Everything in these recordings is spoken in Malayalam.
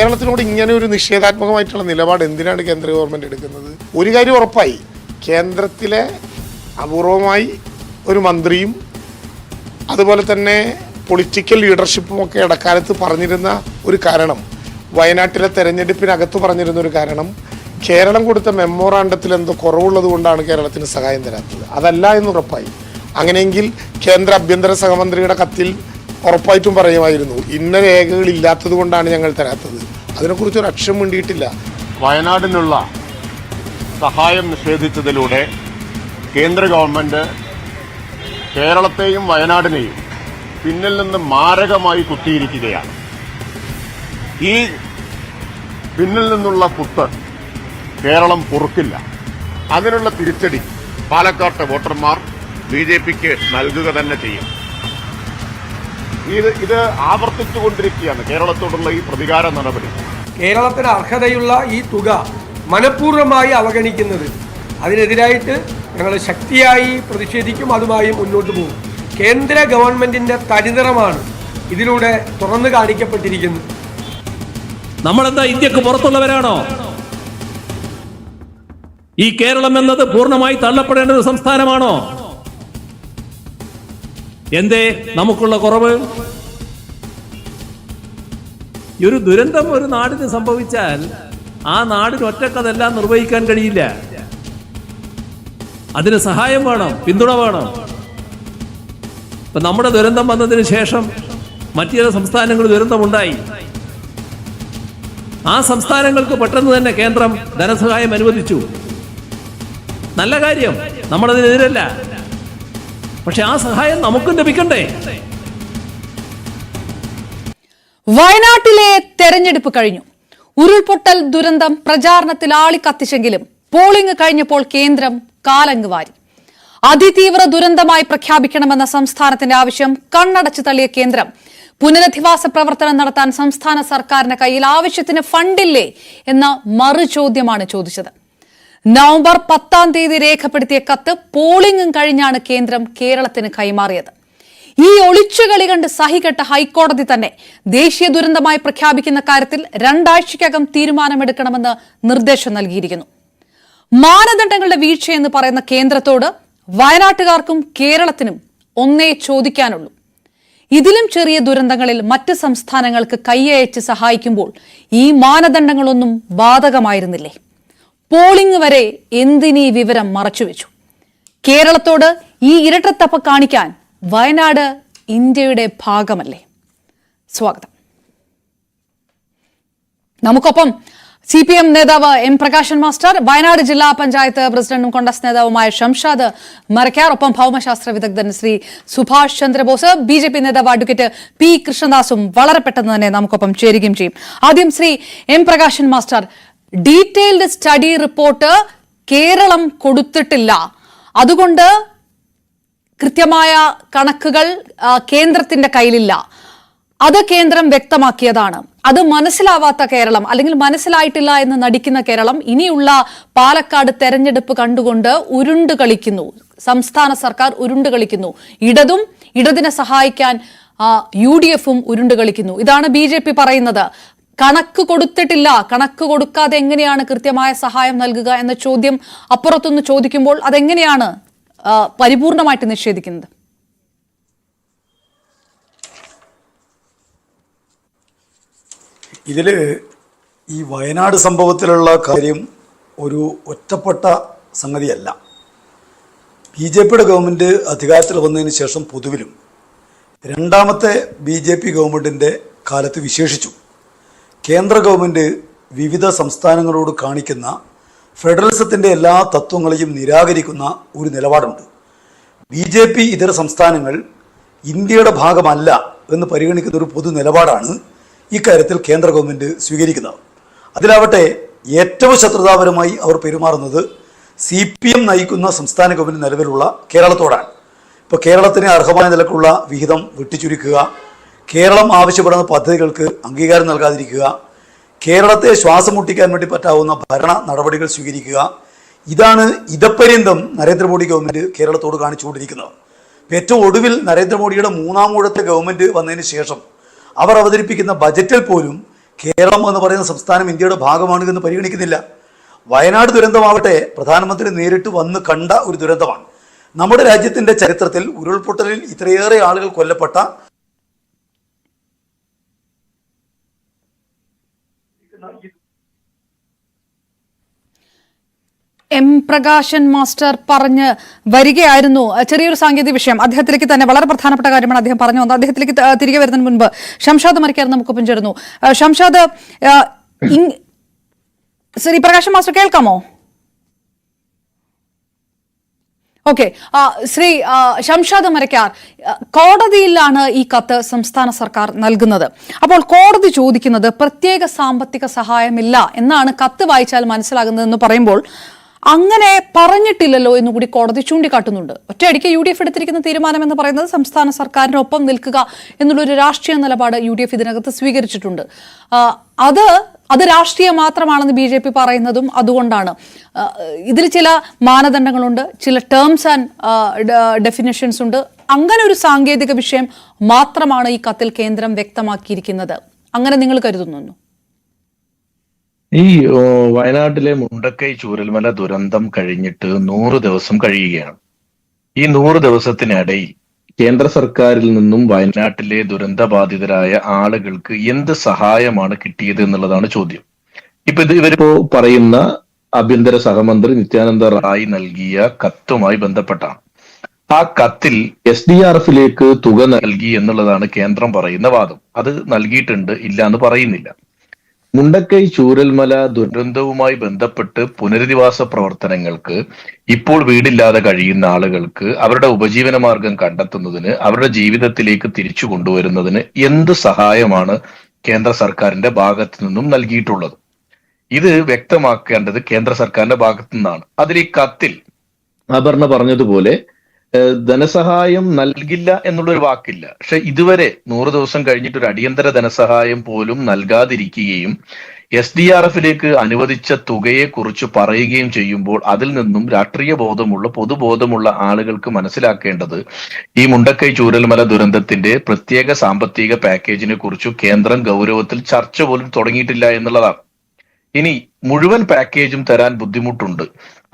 കേരളത്തിനോട് ഇങ്ങനെ ഒരു നിഷേധാത്മകമായിട്ടുള്ള നിലപാട് എന്തിനാണ് കേന്ദ്ര ഗവൺമെൻറ് എടുക്കുന്നത്? ഒരു കാര്യം ഉറപ്പായി, കേന്ദ്രത്തിലെ അപൂർവമായി ഒരു മന്ത്രിയും അതുപോലെ തന്നെ പൊളിറ്റിക്കൽ ലീഡർഷിപ്പും ഒക്കെ ഇടക്കാലത്ത് പറഞ്ഞിരുന്ന ഒരു കാരണം, വയനാട്ടിലെ തെരഞ്ഞെടുപ്പിനകത്ത് പറഞ്ഞിരുന്ന ഒരു കാരണം, കേരളം കൊടുത്ത മെമ്മോറാണ്ടത്തിൽ എന്തോ കുറവുള്ളത് കൊണ്ടാണ് കേരളത്തിന് സഹായം തരാത്തത്. അതല്ല എന്ന് ഉറപ്പായി. അങ്ങനെയെങ്കിൽ കേന്ദ്ര ആഭ്യന്തര സഹമന്ത്രിയുടെ കത്തിൽ ഉറപ്പായിട്ടും പറയുമായിരുന്നു, ഇന്ന രേഖകൾ ഇല്ലാത്തത് കൊണ്ടാണ് ഞങ്ങൾ തരാത്തത്. അതിനെക്കുറിച്ച് ഒരു അക്ഷരം വേണ്ടിയിട്ടില്ല. വയനാടിനുള്ള സഹായം നിഷേധിച്ചതിലൂടെ കേന്ദ്ര ഗവൺമെന്റ് കേരളത്തെയും വയനാടിനെയും പിന്നിൽ നിന്ന് മാരകമായി കുത്തിയിരിക്കുകയാണ്. ഈ പിന്നിൽ നിന്നുള്ള കുത്ത് കേരളം പൊറുക്കില്ല. അതിനുള്ള തിരിച്ചടി പാലക്കാട്ടെ വോട്ടർമാർ BJPക്ക് നൽകുക തന്നെ ചെയ്യും. ഇത് ആവർത്തിച്ചുകൊണ്ടിരിക്കുകയാണ് കേരളത്തോടുള്ള ഈ പ്രതികാര നടപടി. കേരളത്തിന് അർഹതയുള്ള ഈ തുക മനഃപൂർവ്വമായി അവഗണിക്കുന്നത്, അതിനെതിരായിട്ട് ഞങ്ങൾ ശക്തിയായി പ്രതിഷേധിക്കും, അതുമായി മുന്നോട്ട് പോകും. കേന്ദ്ര ഗവൺമെന്റിന്റെ തനിനിറമാണ് ഇതിലൂടെ തുറന്നു കാണിക്കപ്പെട്ടിരിക്കുന്നത്. നമ്മളെന്താ ഇന്ത്യക്ക് പുറത്തുള്ളവരാണോ? ഈ കേരളം എന്നത് പൂർണ്ണമായി തള്ളപ്പെടേണ്ട ഒരു സംസ്ഥാനമാണോ? എന്തേ നമുക്കുള്ള കുറവ്? ഒരു ദുരന്തം ഒരു നാടിന് സംഭവിച്ചാൽ ആ നാടിന് ഒറ്റക്കതെല്ലാം നിർവഹിക്കാൻ കഴിയില്ല. അതിന് സഹായം വേണം, പിന്തുണ വേണം. ഇപ്പൊ നമ്മുടെ ദുരന്തം വന്നതിന് ശേഷം മറ്റു ചില സംസ്ഥാനങ്ങൾ ദുരന്തമുണ്ടായി. ആ സംസ്ഥാനങ്ങൾക്ക് പെട്ടെന്ന് തന്നെ കേന്ദ്രം ധനസഹായം അനുവദിച്ചു. നല്ല കാര്യം, നമ്മളതിനെതിരല്ല. പക്ഷെ ആ സഹായം നമുക്കും ലഭിക്കണ്ടേ? വയനാട്ടിലെ തെരഞ്ഞെടുപ്പ് കഴിഞ്ഞു. ഉരുൾപൊട്ടൽ ദുരന്തം പ്രചാരണത്തിൽ ആളിക്കത്തിച്ചെങ്കിലും പോളിംഗ് കഴിഞ്ഞപ്പോൾ കേന്ദ്രം കാലങ്ങ് വാരി. അതിതീവ്ര ദുരന്തമായി പ്രഖ്യാപിക്കണമെന്ന സംസ്ഥാനത്തിന്റെ ആവശ്യം കണ്ണടച്ചു തള്ളിയ കേന്ദ്രം പുനരധിവാസ പ്രവർത്തനം നടത്താൻ സംസ്ഥാന സർക്കാരിന്റെ കയ്യിൽ ആവശ്യത്തിന് ഫണ്ടില്ലേ എന്ന മറുചോദ്യമാണ് ചോദിച്ചത്. നവംബർ 10-ാം തീയതി രേഖപ്പെടുത്തിയ കത്ത് പോളിംഗും കഴിഞ്ഞാണ് കേന്ദ്രം കേരളത്തിന് കൈമാറിയത്. ഈ ഒളിച്ചുകളി കണ്ട് സഹികെട്ട ഹൈക്കോടതി തന്നെ ദേശീയ ദുരന്തമായി പ്രഖ്യാപിക്കുന്ന കാര്യത്തിൽ 2 ആഴ്ചയ്ക്കകം തീരുമാനമെടുക്കണമെന്ന് നിർദ്ദേശം നൽകിയിരിക്കുന്നു. മാനദണ്ഡങ്ങളുടെ വീഴ്ചയെന്ന് പറയുന്ന കേന്ദ്രത്തോട് വയനാട്ടുകാർക്കും കേരളത്തിനും ഒന്നേ ചോദിക്കാനുള്ളൂ. ഇതിലും ചെറിയ ദുരന്തങ്ങളിൽ മറ്റ് സംസ്ഥാനങ്ങൾക്ക് കൈയയച്ച് സഹായിക്കുമ്പോൾ ഈ മാനദണ്ഡങ്ങളൊന്നും ബാധകമായിരുന്നില്ലേ? പോളിംഗ് വരെ എന്തിനീ വിവരം മറച്ചുവെച്ചു? കേരളത്തോട് ഈ ഇരട്ടത്തപ്പ് കാണിക്കാൻ വയനാട് ഇന്ത്യയുടെ ഭാഗമല്ലേ? സ്വാഗതം. നമുക്കൊപ്പം CPM നേതാവ് M പ്രകാശൻ മാസ്റ്റർ, വയനാട് ജില്ലാ പഞ്ചായത്ത് പ്രസിഡന്റും കോൺഗ്രസ് നേതാവുമായ ഷംഷാദ് മരക്കാർ, ഒപ്പം ഭൗമശാസ്ത്ര വിദഗ്ധൻ ശ്രീ സുഭാഷ് ചന്ദ്രബോസ്, BJP നേതാവ് അഡ്വക്കേറ്റ് P കൃഷ്ണദാസും വളരെ പെട്ടെന്ന് തന്നെ നമുക്കൊപ്പം ചേരുകയും ചെയ്യും. ആദ്യം Shri M Prakashan master, detailed study report Keralam കൊടുത്തിട്ടില്ല, അതുകൊണ്ട് കൃത്യമായ കണക്കുകൾ കേന്ദ്രത്തിന്റെ കയ്യിലില്ല, അത് കേന്ദ്രം വ്യക്തമാക്കിയതാണ്. അത് മനസ്സിലാവാത്ത കേരളം, അല്ലെങ്കിൽ മനസ്സിലായിട്ടില്ല എന്ന് നടിക്കുന്ന കേരളം ഇനിയുള്ള പാലക്കാട് തെരഞ്ഞെടുപ്പ് കണ്ടുകൊണ്ട് ഉരുണ്ടു കളിക്കുന്നു. സംസ്ഥാന സർക്കാർ ഉരുണ്ടു കളിക്കുന്നു. ഇടതിനെ സഹായിക്കാൻ UDFും ഉരുണ്ടു കളിക്കുന്നു. ഇതാണ് BJP പറയുന്നത്. കണക്ക് കൊടുത്തിട്ടില്ല, കണക്ക് കൊടുക്കാതെ എങ്ങനെയാണ് കൃത്യമായ സഹായം നൽകുക എന്ന ചോദ്യം അപ്പുറത്തൊന്ന് ചോദിക്കുമ്പോൾ അതെങ്ങനെയാണ് പരിപൂർണമായിട്ട് നിഷേധിക്കുന്നത്? ഇതില് ഈ വയനാട് സംഭവത്തിലുള്ള കാര്യം ഒരു ഒറ്റപ്പെട്ട സംഗതിയല്ല. BJPയുടെ ഗവൺമെൻറ് അധികാരത്തിൽ വന്നതിന് ശേഷം പൊതുവിലും രണ്ടാമത്തെ BJP ഗവൺമെൻറ്റിൻ്റെ കാലത്ത് വിശേഷിച്ചു കേന്ദ്ര ഗവൺമെൻറ് വിവിധ സംസ്ഥാനങ്ങളോട് കാണിക്കുന്ന ഫെഡറലിസത്തിൻ്റെ എല്ലാ തത്വങ്ങളെയും നിരാകരിക്കുന്ന ഒരു നിലപാടുണ്ട്. BJP ഇതര സംസ്ഥാനങ്ങൾ ഇന്ത്യയുടെ ഭാഗമല്ല എന്ന് പരിഗണിക്കുന്ന ഒരു പൊതു നിലപാടാണ് ഇക്കാര്യത്തിൽ കേന്ദ്ര ഗവൺമെൻറ് സ്വീകരിക്കുന്നത്. അതിലാവട്ടെ ഏറ്റവും ശത്രുതാപരമായി അവർ പെരുമാറുന്നത് CPM നയിക്കുന്ന സംസ്ഥാന ഗവൺമെൻറ് നിലവിലുള്ള കേരളത്തോടാണ്. ഇപ്പോൾ കേരളത്തിന് അർഹമായ നിലക്കുള്ള വിഹിതം വെട്ടിച്ചുരുക്കുക, കേരളം ആവശ്യപ്പെടുന്ന പദ്ധതികൾക്ക് അംഗീകാരം നൽകാതിരിക്കുക, കേരളത്തെ ശ്വാസം മുട്ടിക്കാൻ വേണ്ടി പറ്റാവുന്ന ഭരണ നടപടികൾ സ്വീകരിക്കുക, ഇതാണ് ഇതപര്യന്തം നരേന്ദ്രമോദി ഗവൺമെൻറ് കേരളത്തോട് കാണിച്ചുകൊണ്ടിരിക്കുന്നത്. ഏറ്റവും ഒടുവിൽ നരേന്ദ്രമോദിയുടെ 3-ാം ഊഴത്തെ ഗവൺമെൻറ് വന്നതിന് ശേഷം അവർ അവതരിപ്പിക്കുന്ന ബജറ്റിൽ പോലും കേരളം എന്ന് പറയുന്ന സംസ്ഥാനം ഇന്ത്യയുടെ ഭാഗമാണ് എന്ന് പരിഗണിക്കുന്നില്ല. വയനാട് ദുരന്തമാവട്ടെ പ്രധാനമന്ത്രി നേരിട്ട് വന്ന് കണ്ട ഒരു ദുരന്തമാണ്. നമ്മുടെ രാജ്യത്തിൻ്റെ ചരിത്രത്തിൽ ഉരുൾപൊട്ടലിൽ ഇത്രയേറെ ആളുകൾ കൊല്ലപ്പെട്ട എം പ്രകാശൻ മാസ്റ്റർ പറഞ്ഞ് വരികയായിരുന്നു. ചെറിയൊരു സാങ്കേതിക വിഷയം അദ്ദേഹത്തിലേക്ക് തന്നെ വളരെ പ്രധാനപ്പെട്ട കാര്യമാണ് അദ്ദേഹം പറഞ്ഞു വന്നത്. അദ്ദേഹത്തിലേക്ക് തിരികെ വരുന്നതിന് മുൻപ് ഷംഷാദ് മരക്കാർ നമുക്കൊപ്പം ചേരുന്നു. ഷംഷാദ്, ശ്രീ പ്രകാശൻ മാസ്റ്റർ കേൾക്കാമോ? ഓക്കെ, ശ്രീ ഷംഷാദ് മരക്കാർ, കോടതിയിലാണ് ഈ കത്ത് സംസ്ഥാന സർക്കാർ നൽകുന്നത്. അപ്പോൾ കോടതി ചോദിക്കുന്നത് പ്രത്യേക സാമ്പത്തിക സഹായമില്ല എന്നാണ് കത്ത് വായിച്ചാൽ മനസ്സിലാകുന്നതെന്ന് പറയുമ്പോൾ അങ്ങനെ പറഞ്ഞിട്ടില്ലല്ലോ എന്നുകൂടി കോടതി ചൂണ്ടിക്കാട്ടുന്നുണ്ട്. ഒറ്റയടിക്ക് UDF എടുത്തിരിക്കുന്ന തീരുമാനം എന്ന് പറയുന്നത് സംസ്ഥാന സർക്കാരിനൊപ്പം നിൽക്കുക എന്നുള്ളൊരു രാഷ്ട്രീയ നിലപാട് UDF ഇതിനകത്ത് സ്വീകരിച്ചിട്ടുണ്ട്. അത് രാഷ്ട്രീയ മാത്രമാണെന്ന് BJP പറയുന്നതും അതുകൊണ്ടാണ്. ഇതിൽ ചില മാനദണ്ഡങ്ങളുണ്ട്, ചില ടേംസ് ആൻഡ് ഡെഫിനിഷൻസ് ഉണ്ട്. അങ്ങനെ ഒരു സാങ്കേതിക വിഷയം മാത്രമാണ് ഈ കത്തിൽ കേന്ദ്രം വ്യക്തമാക്കിയിരിക്കുന്നത്. അങ്ങനെ നിങ്ങൾ കരുതുന്നു? ഈ വയനാട്ടിലെ മുണ്ടക്കൈ ചൂരൽമല ദുരന്തം കഴിഞ്ഞിട്ട് 100 ദിവസം കഴിയുകയാണ്. ഈ 100 ദിവസത്തിനിടയിൽ കേന്ദ്ര സർക്കാരിൽ നിന്നും വയനാട്ടിലെ ദുരന്തബാധിതരായ ആളുകൾക്ക് എന്ത് സഹായമാണ് കിട്ടിയത് എന്നുള്ളതാണ് ചോദ്യം. ഇവരിപ്പോ പറയുന്ന ആഭ്യന്തര സഹമന്ത്രി നിത്യാനന്ദ റായ് നൽകിയ കത്തുമായി ബന്ധപ്പെട്ടാണ്. ആ കത്തിൽ SDRFിലേക്ക് തുക നൽകി എന്നുള്ളതാണ് കേന്ദ്രം പറയുന്ന വാദം. അത് നൽകിയിട്ടുണ്ട്, ഇല്ല എന്ന് പറയുന്നില്ല. മുണ്ടക്കൈ ചൂരൽമല ദുരന്തവുമായി ബന്ധപ്പെട്ട് പുനരധിവാസ പ്രവർത്തനങ്ങൾക്ക് ഇപ്പോൾ വീടില്ലാതെ കഴിയുന്ന ആളുകൾക്ക് അവരുടെ ഉപജീവന മാർഗം കണ്ടെത്തുന്നതിന്, അവരുടെ ജീവിതത്തിലേക്ക് തിരിച്ചു കൊണ്ടുവരുന്നതിന് എന്ത് സഹായമാണ് കേന്ദ്ര സർക്കാരിന്റെ ഭാഗത്തു നിന്നും നൽകിയിട്ടുള്ളത്? ഇത് വ്യക്തമാക്കേണ്ടത് കേന്ദ്ര സർക്കാരിന്റെ ഭാഗത്തു നിന്നാണ്. അതിൽ ഈ കത്തിൽ അപർണ പറഞ്ഞതുപോലെ ധനസഹായം നൽകില്ല എന്നുള്ളൊരു വാക്കില്ല. പക്ഷെ ഇതുവരെ 100 ദിവസം കഴിഞ്ഞിട്ട് ഒരു അടിയന്തര ധനസഹായം പോലും നൽകാതിരിക്കുകയും SDRFിലേക്ക് അനുവദിച്ച തുകയെ കുറിച്ച് പറയുകയും ചെയ്യുമ്പോൾ അതിൽ നിന്നും രാഷ്ട്രീയ ബോധമുള്ള പൊതുബോധമുള്ള ആളുകൾക്ക് മനസ്സിലാക്കേണ്ടത് ഈ മുണ്ടക്കൈ ചൂരൽമല ദുരന്തത്തിന്റെ പ്രത്യേക സാമ്പത്തിക പാക്കേജിനെ കുറിച്ച് കേന്ദ്രം ഗൗരവത്തിൽ ചർച്ച പോലും തുടങ്ങിയിട്ടില്ല എന്നുള്ളതാണ്. ഇനി മുഴുവൻ പാക്കേജും തരാൻ ബുദ്ധിമുട്ടുണ്ട്,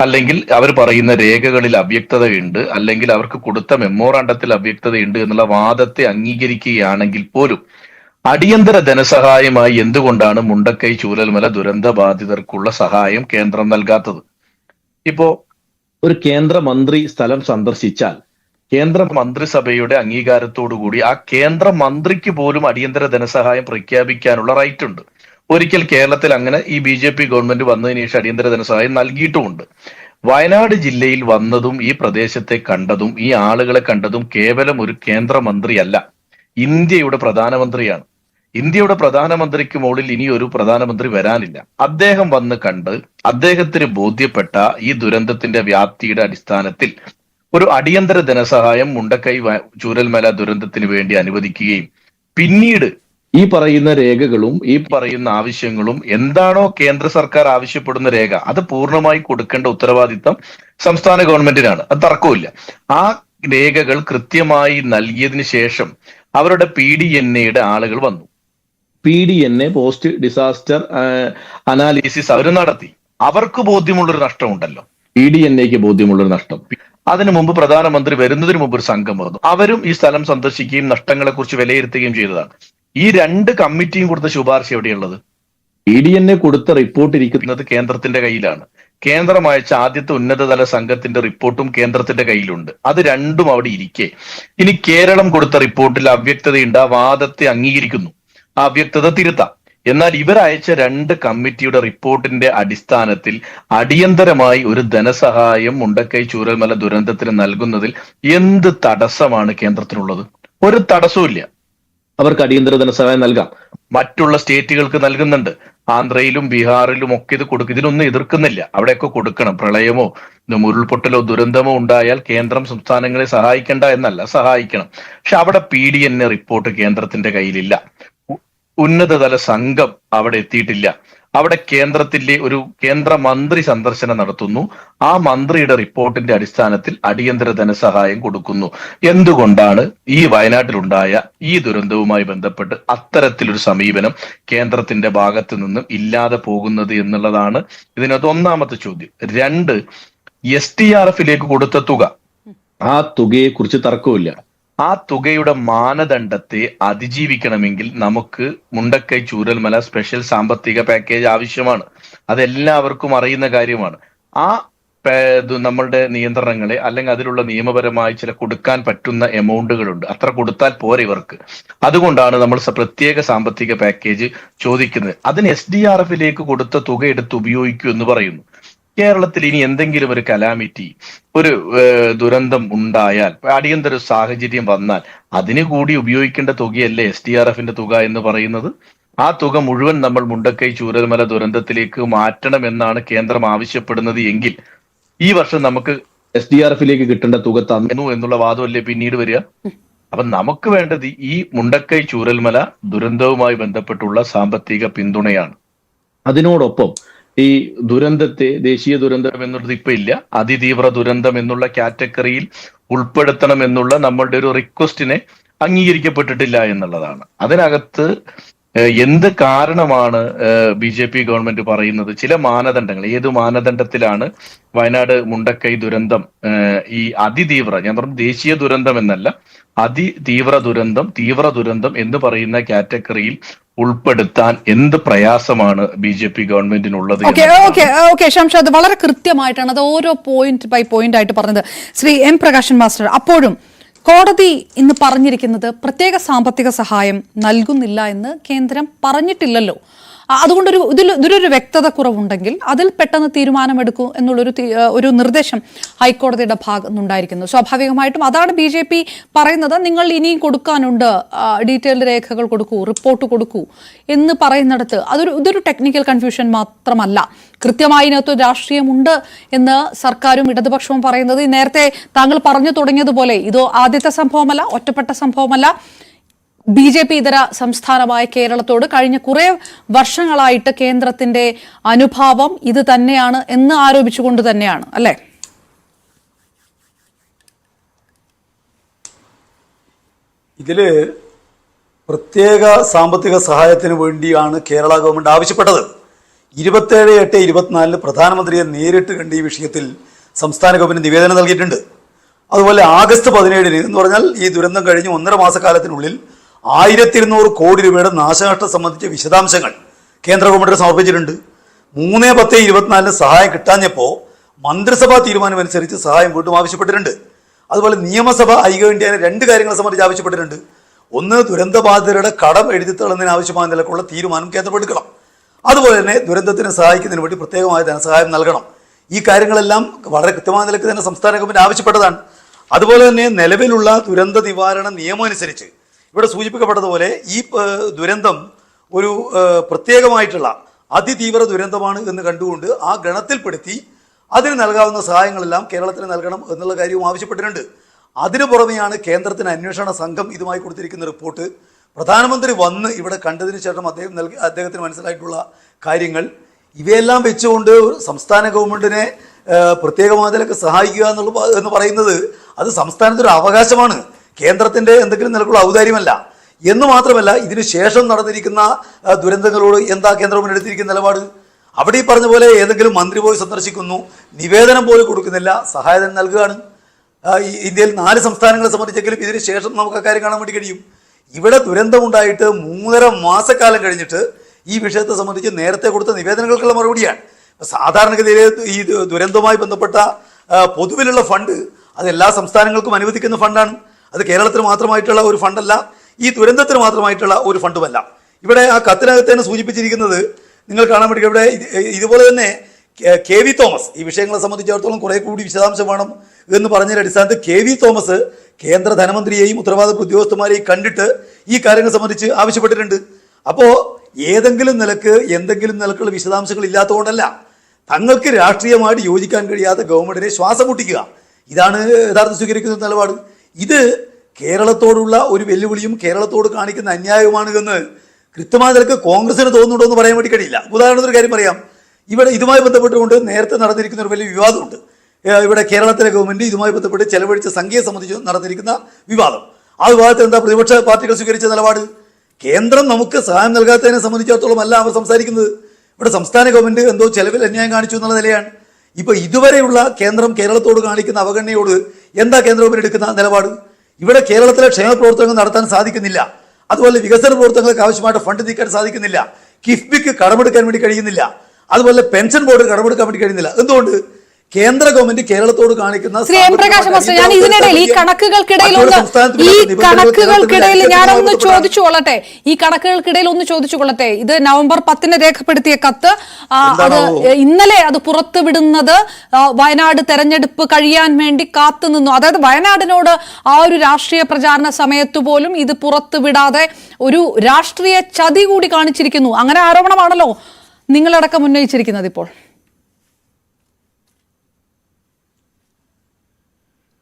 അല്ലെങ്കിൽ അവർ പറയുന്ന രേഖകളിൽ അവ്യക്തതയുണ്ട്, അല്ലെങ്കിൽ അവർക്ക് കൊടുത്ത മെമ്മോറാണ്ടത്തിൽ അവ്യക്തതയുണ്ട് എന്നുള്ള വാദത്തെ അംഗീകരിക്കുകയാണെങ്കിൽ പോലും അടിയന്തര ധനസഹായമായി എന്തുകൊണ്ടാണ് മുണ്ടക്കൈ ചൂരൽമല ദുരന്ത ബാധിതർക്കുള്ള സഹായം കേന്ദ്രം നൽകാത്തത്? ഇപ്പോ ഒരു കേന്ദ്രമന്ത്രി സ്ഥലം സന്ദർശിച്ചാൽ കേന്ദ്ര മന്ത്രിസഭയുടെ അംഗീകാരത്തോടുകൂടി ആ കേന്ദ്ര മന്ത്രിക്ക് പോലും അടിയന്തര ധനസഹായം പ്രഖ്യാപിക്കാനുള്ള റൈറ്റ് ഉണ്ട്. ഒരിക്കൽ കേരളത്തിൽ അങ്ങനെ ഈ BJP ഗവൺമെന്റ് വന്നതിന് ശേഷം അടിയന്തര ധനസഹായം നൽകിയിട്ടുമുണ്ട്. വയനാട് ജില്ലയിൽ വന്നതും ഈ പ്രദേശത്തെ കണ്ടതും ഈ ആളുകളെ കണ്ടതും കേവലം ഒരു കേന്ദ്രമന്ത്രിയല്ല, ഇന്ത്യയുടെ പ്രധാനമന്ത്രിയാണ്. ഇന്ത്യയുടെ പ്രധാനമന്ത്രിക്ക് മുകളിൽ ഇനി ഒരു പ്രധാനമന്ത്രി വരാനില്ല. അദ്ദേഹം വന്ന് കണ്ട് അദ്ദേഹത്തിന് ബോധ്യപ്പെട്ട ഈ ദുരന്തത്തിന്റെ വ്യാപ്തിയുടെ അടിസ്ഥാനത്തിൽ ഒരു അടിയന്തര ധനസഹായം മുണ്ടക്കൈ ചൂരൽമല ദുരന്തത്തിന് വേണ്ടി അനുവദിക്കുകയും പിന്നീട് ഈ പറയുന്ന രേഖകളും ഈ പറയുന്ന ആവശ്യങ്ങളും എന്താണോ കേന്ദ്ര സർക്കാർ ആവശ്യപ്പെടുന്ന രേഖ അത് പൂർണ്ണമായി കൊടുക്കേണ്ട ഉത്തരവാദിത്തം സംസ്ഥാന ഗവൺമെന്റിനാണ്. അത് തർക്കമില്ല. ആ രേഖകൾ കൃത്യമായി നൽകിയതിനു ശേഷം അവരുടെ PDNAയുടെ ആളുകൾ വന്നു. PDNA പോസ്റ്റ് ഡിസാസ്റ്റർ അനാലിസിസ് അവർ നടത്തി. അവർക്ക് ബോധ്യമുള്ളൊരു നഷ്ടമുണ്ടല്ലോ, PDNAക്ക് ബോധ്യമുള്ളൊരു നഷ്ടം. അതിനു മുമ്പ് പ്രധാനമന്ത്രി വരുന്നതിന് മുമ്പ് ഒരു സംഘം വന്നു. അവരും ഈ സ്ഥലം സന്ദർശിക്കുകയും നഷ്ടങ്ങളെ കുറിച്ച് വിലയിരുത്തുകയും ചെയ്തതാണ്. ഈ 2 കമ്മിറ്റിയും കൊടുത്ത ശുപാർശ എവിടെയുള്ളത്? PDNA കൊടുത്ത റിപ്പോർട്ട് ഇരിക്കുന്നത് കേന്ദ്രത്തിന്റെ കയ്യിലാണ്. കേന്ദ്രം അയച്ച ആദ്യത്തെ ഉന്നതതല സംഘത്തിന്റെ റിപ്പോർട്ടും കേന്ദ്രത്തിന്റെ കയ്യിലുണ്ട്. അത് രണ്ടും അവിടെ ഇരിക്കെ ഇനി കേരളം കൊടുത്ത റിപ്പോർട്ടിൽ അവ്യക്തതയുണ്ട്, ആ വാദത്തെ അംഗീകരിക്കുന്നു, ആ അവ്യക്തത തിരുത്താം. എന്നാൽ ഇവരയച്ച 2 കമ്മിറ്റിയുടെ റിപ്പോർട്ടിന്റെ അടിസ്ഥാനത്തിൽ അടിയന്തരമായി ഒരു ധനസഹായം മുണ്ടക്കൈ ചൂരൽമല ദുരന്തത്തിന് നൽകുന്നതിൽ എന്ത് തടസ്സമാണ് കേന്ദ്രത്തിനുള്ളത്? ഒരു തടസ്സവും. അവർക്ക് അടിയന്തര ധനസഹായം നൽകാം. മറ്റുള്ള സ്റ്റേറ്റുകൾക്ക് നൽകുന്നുണ്ട്. ആന്ധ്രയിലും ബീഹാറിലും ഒക്കെ ഇത് കൊടുക്കും. ഇതിനൊന്നും എതിർക്കുന്നില്ല. അവിടെയൊക്കെ കൊടുക്കണം. പ്രളയമോ ഉരുൾപൊട്ടലോ ദുരന്തമോ ഉണ്ടായാൽ കേന്ദ്രം സംസ്ഥാനങ്ങളെ സഹായിക്കേണ്ട എന്നല്ല, സഹായിക്കണം. പക്ഷെ അവിടെ PDNA റിപ്പോർട്ട് കേന്ദ്രത്തിന്റെ കയ്യിലില്ല. ഉന്നതതല സംഘം അവിടെ എത്തിയിട്ടില്ല. അവിടെ കേന്ദ്രത്തിലെ ഒരു കേന്ദ്രമന്ത്രി സന്ദർശനം നടത്തുന്നു. ആ മന്ത്രിയുടെ റിപ്പോർട്ടിന്റെ അടിസ്ഥാനത്തിൽ അടിയന്തര ധനസഹായം കൊടുക്കുന്നു. എന്തുകൊണ്ടാണ് ഈ വയനാട്ടിലുണ്ടായ ഈ ദുരന്തവുമായി ബന്ധപ്പെട്ട് അത്തരത്തിലൊരു സമീപനം കേന്ദ്രത്തിന്റെ ഭാഗത്ത് നിന്നും ഇല്ലാതെ പോകുന്നത് എന്നുള്ളതാണ് ഇതിനകത്ത് ഒന്നാമത്തെ ചോദ്യം. 2, SDRF കൊടുത്ത തുക, ആ തുകയെ കുറിച്ച് തർക്കമില്ല. ആ തുകയുടെ മാനദണ്ഡത്തെ അതിജീവിക്കണമെങ്കിൽ നമുക്ക് മുണ്ടക്കൈ ചൂരൽമല സ്പെഷ്യൽ സാമ്പത്തിക പാക്കേജ് ആവശ്യമാണ്. അതെല്ലാവർക്കും അറിയുന്ന കാര്യമാണ്. ആ നമ്മളുടെ നിയന്ത്രണങ്ങളെ അല്ലെങ്കിൽ അതിലുള്ള നിയമപരമായി ചില കൊടുക്കാൻ പറ്റുന്ന എമൗണ്ടുകളുണ്ട്. അത്ര കൊടുത്താൽ പോരെ ഇവർക്ക്. അതുകൊണ്ടാണ് നമ്മൾ പ്രത്യേക സാമ്പത്തിക പാക്കേജ് ചോദിക്കുന്നത്. അതിന് SDRF കൊടുത്ത തുക എടുത്ത് ഉപയോഗിക്കൂ എന്ന് പറയുന്നു. കേരളത്തിൽ ഇനി എന്തെങ്കിലും ഒരു കലാമിറ്റി, ഒരു ദുരന്തം ഉണ്ടായാൽ, അടിയന്തര സാഹചര്യം വന്നാൽ അതിന് കൂടി ഉപയോഗിക്കേണ്ട തുകയല്ലേ SDRF തുക എന്ന് പറയുന്നത്? ആ തുക മുഴുവൻ നമ്മൾ മുണ്ടക്കൈ ചൂരൽമല ദുരന്തത്തിലേക്ക് മാറ്റണം എന്നാണ് കേന്ദ്രം ആവശ്യപ്പെടുന്നത് എങ്കിൽ ഈ വർഷം നമുക്ക് SDRF കിട്ടേണ്ട തുക തന്നു എന്നുള്ള വാദമല്ലേ പിന്നീട് വരിക? അപ്പൊ നമുക്ക് വേണ്ടത് ഈ മുണ്ടക്കൈ ചൂരൽമല ദുരന്തവുമായി ബന്ധപ്പെട്ടുള്ള സാമ്പത്തിക പിന്തുണയാണ്. അതിനോടൊപ്പം ഈ ദുരന്തത്തെ ദേശീയ ദുരന്തം എന്നുള്ളത് ഇപ്പൊ ഇല്ല, അതിതീവ്ര ദുരന്തം എന്നുള്ള കാറ്റഗറിയിൽ ഉൾപ്പെടുത്തണം എന്നുള്ള നമ്മളുടെ ഒരു റിക്വസ്റ്റിനെ അംഗീകരിക്കപ്പെട്ടിട്ടില്ല എന്നുള്ളതാണ്. അതിനകത്ത് എന്ത് കാരണമാണ് BJP ഗവൺമെന്റ് പറയുന്നത്? ചില മാനദണ്ഡങ്ങൾ, ഏത് മാനദണ്ഡത്തിലാണ് വയനാട് മുണ്ടക്കൈ ദുരന്തം ഈ അതിതീവ്ര, ഞാൻ പറഞ്ഞു ദേശീയ ദുരന്തം എന്നല്ല, അതിതീവ്ര ദുരന്തം, തീവ്ര ദുരന്തം എന്ന് പറയുന്ന കാറ്റഗറിയിൽ ഉൾപ്പെടുത്താൻ എന്ത് പ്രയാസമാണ് BJP ഗവൺമെന്റിനുള്ളത്? ശംഷാദ് വളരെ കൃത്യമായിട്ടാണ് അത് ഓരോ പോയിന്റ് ബൈ പോയിന്റ് ആയിട്ട് പറഞ്ഞത് ശ്രീ M പ്രകാശൻ മാസ്റ്റർ. അപ്പോഴും കോടതി ഇന്ന് പറഞ്ഞിരിക്കുന്നത് പ്രത്യേക സാമ്പത്തിക സഹായം നൽകുന്നില്ല എന്ന് കേന്ദ്രം പറഞ്ഞിട്ടില്ലല്ലോ. അതുകൊണ്ട് ഇതിലൊരു വ്യക്തത കുറവുണ്ടെങ്കിൽ അതിൽ പെട്ടെന്ന് തീരുമാനമെടുക്കൂ എന്നുള്ളൊരു നിർദ്ദേശം ഹൈക്കോടതിയുടെ ഭാഗത്തു നിന്നുണ്ടായിരിക്കുന്നു. സ്വാഭാവികമായിട്ടും അതാണ് BJP പറയുന്നത്. നിങ്ങൾ ഇനിയും കൊടുക്കാനുണ്ട്, ഡീറ്റെയിൽഡ് രേഖകൾ കൊടുക്കൂ, റിപ്പോർട്ട് കൊടുക്കൂ എന്ന് പറയുന്നിടത്ത് ഇതൊരു ടെക്നിക്കൽ കൺഫ്യൂഷൻ മാത്രമല്ല, കൃത്യമായി ഇതിനകത്ത് രാഷ്ട്രീയമുണ്ട് എന്ന് സർക്കാരും ഇടതുപക്ഷവും പറയുന്നത്. നേരത്തെ താങ്കൾ പറഞ്ഞു തുടങ്ങിയതുപോലെ ഇത് ആദ്യത്തെ സംഭവമല്ല, ഒറ്റപ്പെട്ട സംഭവമല്ല. BJP ഇതര സംസ്ഥാനമായ കേരളത്തോട് കഴിഞ്ഞ കുറെ വർഷങ്ങളായിട്ട് കേന്ദ്രത്തിന്റെ അനുഭാവം ഇത് തന്നെയാണ് എന്ന് ആരോപിച്ചുകൊണ്ട് തന്നെയാണ് അല്ലേ? ഇതില് പ്രത്യേക സാമ്പത്തിക സഹായത്തിന് വേണ്ടിയാണ് കേരള ഗവൺമെന്റ് ആവശ്യപ്പെട്ടത്. 27/8/24 പ്രധാനമന്ത്രിയെ നേരിട്ട് കണ്ട് ഈ വിഷയത്തിൽ സംസ്ഥാന ഗവൺമെന്റ് നിവേദനം നൽകിയിട്ടുണ്ട്. അതുപോലെ ആഗസ്റ്റ് 17 എന്ന് പറഞ്ഞാൽ ഈ ദുരന്തം കഴിഞ്ഞ് 1.5 മാസക്കാലത്തിനുള്ളിൽ 1200 കോടി രൂപയുടെ നാശനഷ്ടം സംബന്ധിച്ച വിശദാംശങ്ങൾ കേന്ദ്ര ഗവൺമെന്റിന് സമർപ്പിച്ചിട്ടുണ്ട്. 3/10/24 സഹായം കിട്ടാഞ്ഞപ്പോൾ മന്ത്രിസഭാ തീരുമാനമനുസരിച്ച് സഹായം വീണ്ടും ആവശ്യപ്പെട്ടിട്ടുണ്ട്. അതുപോലെ നിയമസഭ ഐക്യവേണ്ടിയായ 2 കാര്യങ്ങൾ സംബന്ധിച്ച് ആവശ്യപ്പെട്ടിട്ടുണ്ട്. ഒന്ന്, ദുരന്തബാധിതരുടെ കടം എഴുതിത്തള്ളുന്നതിന് ആവശ്യമായ നിലക്കുള്ള തീരുമാനം കേന്ദ്രം എടുക്കണം. അതുപോലെ തന്നെ ദുരന്തത്തിന് സഹായിക്കുന്നതിന് വേണ്ടി പ്രത്യേകമായ ധനസഹായം നൽകണം. ഈ കാര്യങ്ങളെല്ലാം വളരെ കൃത്യമായ നിലയ്ക്ക് തന്നെ സംസ്ഥാന ഗവൺമെന്റ് ആവശ്യപ്പെട്ടതാണ്. അതുപോലെ തന്നെ നിലവിലുള്ള ദുരന്ത നിവാരണ നിയമം അനുസരിച്ച് ഇവിടെ സൂചിപ്പിക്കപ്പെട്ടതുപോലെ ഈ ദുരന്തം ഒരു പ്രത്യേകമായിട്ടുള്ള അതിതീവ്ര ദുരന്തമാണ് എന്ന് കണ്ടുകൊണ്ട് ആ ഗണത്തിൽപ്പെടുത്തി അതിന് നൽകാവുന്ന സഹായങ്ങളെല്ലാം കേരളത്തിന് നൽകണം എന്നുള്ള കാര്യവും ആവശ്യപ്പെട്ടിട്ടുണ്ട്. അതിനു പുറമെയാണ് കേന്ദ്രത്തിന് അന്വേഷണ സംഘം ഇതുമായി കൊടുത്തിരിക്കുന്ന റിപ്പോർട്ട്. പ്രധാനമന്ത്രി വന്ന് ഇവിടെ കണ്ടതിന് ശേഷം അദ്ദേഹത്തിന് മനസ്സിലായിട്ടുള്ള കാര്യങ്ങൾ, ഇവയെല്ലാം വെച്ചുകൊണ്ട് സംസ്ഥാന ഗവൺമെന്റിനെ പ്രത്യേകമായ നിലക്ക് സഹായിക്കുക എന്ന് പറയുന്നത് അത് സംസ്ഥാനത്തൊരു അവകാശമാണ്, കേന്ദ്രത്തിന്റെ എന്തെങ്കിലും നിലക്കുള്ള ഔദാര്യമല്ല. എന്ന് മാത്രമല്ല, ഇതിനു ശേഷം നടന്നിരിക്കുന്ന ദുരന്തങ്ങളോട് എന്താ കേന്ദ്ര ഗവൺമെന്റ് എടുത്തിരിക്കുന്ന നിലപാട്? അവിടെ ഈ പറഞ്ഞ പോലെ ഏതെങ്കിലും മന്ത്രി പോയി സന്ദർശിക്കുന്നു, നിവേദനം പോലും കൊടുക്കുന്നില്ല, സഹായം നൽകുകയാണ്. ഇന്ത്യയിൽ 4 സംസ്ഥാനങ്ങളെ സംബന്ധിച്ചെങ്കിലും ഇതിന് ശേഷം നമുക്ക് അക്കാര്യം കാണാൻ വേണ്ടി കഴിയും. ഇവിടെ ദുരന്തമുണ്ടായിട്ട് 3.5 മാസക്കാലം കഴിഞ്ഞിട്ട് ഈ വിഷയത്തെ സംബന്ധിച്ച് നേരത്തെ കൊടുത്ത നിവേദനങ്ങൾക്കുള്ള മറുപടിയാണ്. സാധാരണഗതിയിൽ ഈ ദുരന്തവുമായി ബന്ധപ്പെട്ട പൊതുവിലുള്ള ഫണ്ട് അത് എല്ലാ സംസ്ഥാനങ്ങൾക്കും അനുവദിക്കുന്ന ഫണ്ടാണ്. അത് കേരളത്തിന് മാത്രമായിട്ടുള്ള ഒരു ഫണ്ടല്ല, ഈ ദുരന്തത്തിന് മാത്രമായിട്ടുള്ള ഒരു ഫണ്ടുമല്ല. ഇവിടെ ആ കത്തിനകത്ത് തന്നെ സൂചിപ്പിച്ചിരിക്കുന്നത് നിങ്ങൾ കാണാൻ വേണ്ടി ഇവിടെ ഇതുപോലെ തന്നെ KV തോമസ് ഈ വിഷയങ്ങളെ സംബന്ധിച്ചിടത്തോളം കുറെ കൂടി വിശദാംശം വേണം എന്ന് പറഞ്ഞതിന്റെ അടിസ്ഥാനത്തിൽ KV തോമസ് കേന്ദ്ര ധനമന്ത്രിയെയും ഉത്തരവാദിത്ത ഉദ്യോഗസ്ഥന്മാരെയും കണ്ടിട്ട് ഈ കാര്യങ്ങൾ സംബന്ധിച്ച് ആവശ്യപ്പെട്ടിട്ടുണ്ട്. അപ്പോൾ എന്തെങ്കിലും നിലക്കുള്ള വിശദാംശങ്ങൾ ഇല്ലാത്തതുകൊണ്ടല്ല, തങ്ങൾക്ക് രാഷ്ട്രീയമായിട്ട് യോജിക്കാൻ കഴിയാത്ത ഗവൺമെന്റിനെ ശ്വാസം മുട്ടിക്കുക, ഇതാണ് യഥാർത്ഥം സ്വീകരിക്കുന്ന നിലപാട്. ഇത് കേരളത്തോടുള്ള ഒരു വെല്ലുവിളിയും കേരളത്തോട് കാണിക്കുന്ന അന്യായവുമാണ് എന്ന് കൃത്യമായ നിലക്ക് കോൺഗ്രസിന് തോന്നുന്നുണ്ടോ എന്ന് പറയാൻ വേണ്ടി കഴിയില്ല. ഉദാഹരണത്തിന് ഒരു കാര്യം പറയാം. ഇവിടെ ഇതുമായി ബന്ധപ്പെട്ടുകൊണ്ട് നേരത്തെ നടന്നിരിക്കുന്ന ഒരു വലിയ വിവാദമുണ്ട്. ഇവിടെ കേരളത്തിലെ ഗവൺമെന്റ് ഇതുമായി ബന്ധപ്പെട്ട് ചെലവഴിച്ച സംഖ്യയെ സംബന്ധിച്ച് നടന്നിരിക്കുന്ന വിവാദം. ആ വിവാദത്തിൽ എന്താ പ്രതിപക്ഷ പാർട്ടികൾ സ്വീകരിച്ച നിലപാട്? കേന്ദ്രം നമുക്ക് സഹായം നൽകാത്തതിനെ സംബന്ധിച്ചിടത്തോളം അല്ല അവർ സംസാരിക്കുന്നത്. ഇവിടെ സംസ്ഥാന ഗവൺമെന്റ് എന്തോ ചെലവിൽ അന്യായം കാണിച്ചു എന്നുള്ള നിലയാണ്. ഇപ്പൊ ഇതുവരെയുള്ള കേന്ദ്രം കേരളത്തോട് കാണിക്കുന്ന അവഗണനയോട് എന്താ കേന്ദ്ര ഗവൺമെന്റ് എടുക്കുന്ന നിലപാട്? ഇവിടെ കേരളത്തിലെ ക്ഷേമ പ്രവർത്തനങ്ങൾ നടത്താൻ സാധിക്കുന്നില്ല. അതുപോലെ വികസന പ്രവർത്തനങ്ങൾക്ക് ആവശ്യമായിട്ട് ഫണ്ട് നീക്കാൻ സാധിക്കുന്നില്ല. കിഫ്ബിക്ക് കടമെടുക്കാൻ വേണ്ടി കഴിയുന്നില്ല. അതുപോലെ പെൻഷൻ ബോർഡ് കടമെടുക്കാൻ വേണ്ടി കഴിയുന്നില്ല. എന്തുകൊണ്ട്? കേന്ദ്ര ഗവൺമെന്റ് കേരളത്തോട് കാണിക്കുന്ന ശ്രീ എം പ്രകാശ് മാസ്റ്റർ, ഞാൻ ഇതിനിടയിൽ ഈ കണക്കുകൾക്കിടയിൽ ഞാനൊന്ന് ചോദിച്ചുകൊള്ളട്ടെ. ഇത് നവംബർ 10 രേഖപ്പെടുത്തിയ കത്ത്, അത് ഇന്നലെ അത് പുറത്തുവിടുന്നത് വയനാട് തെരഞ്ഞെടുപ്പ് കഴിയാൻ വേണ്ടി കാത്തുനിന്നു. അതായത് വയനാടിനോട് ആ ഒരു രാഷ്ട്രീയ പ്രചാരണ സമയത്ത് പോലും ഇത് പുറത്തുവിടാതെ ഒരു രാഷ്ട്രീയ ചതി കൂടി കാണിച്ചിരിക്കുന്നു. അങ്ങനെ ആരോപണമാണല്ലോ നിങ്ങളടക്കം ഉന്നയിച്ചിരിക്കുന്നത് ഇപ്പോൾ.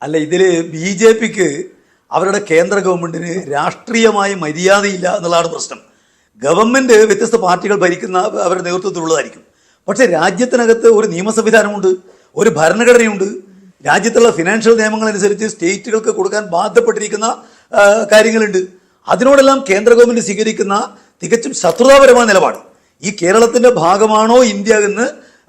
അല്ല, ഇതില് BJPക്ക് അവരുടെ കേന്ദ്ര ഗവൺമെന്റിന് രാഷ്ട്രീയമായ മര്യാദയില്ല എന്നുള്ളതാണ് പ്രശ്നം. ഗവൺമെന്റ് വ്യത്യസ്ത പാർട്ടികൾ ഭരിക്കുന്ന അവരുടെ നേതൃത്വത്തിലുള്ളതായിരിക്കും. പക്ഷെ രാജ്യത്തിനകത്ത് ഒരു നിയമ സംവിധാനമുണ്ട്, ഒരു ഭരണഘടനയുണ്ട്. രാജ്യത്തുള്ള ഫിനാൻഷ്യൽ നിയമങ്ങളനുസരിച്ച് സ്റ്റേറ്റുകൾക്ക് കൊടുക്കാൻ ബാധ്യപ്പെട്ടിരിക്കുന്ന കാര്യങ്ങളുണ്ട്. അതിനോടെല്ലാം കേന്ദ്ര ഗവൺമെന്റ് സ്വീകരിക്കുന്ന തികച്ചും ശത്രുതാപരമായ നിലപാട്, ഈ കേരളത്തിന്റെ ഭാഗമാണോ ഇന്ത്യ എന്ന്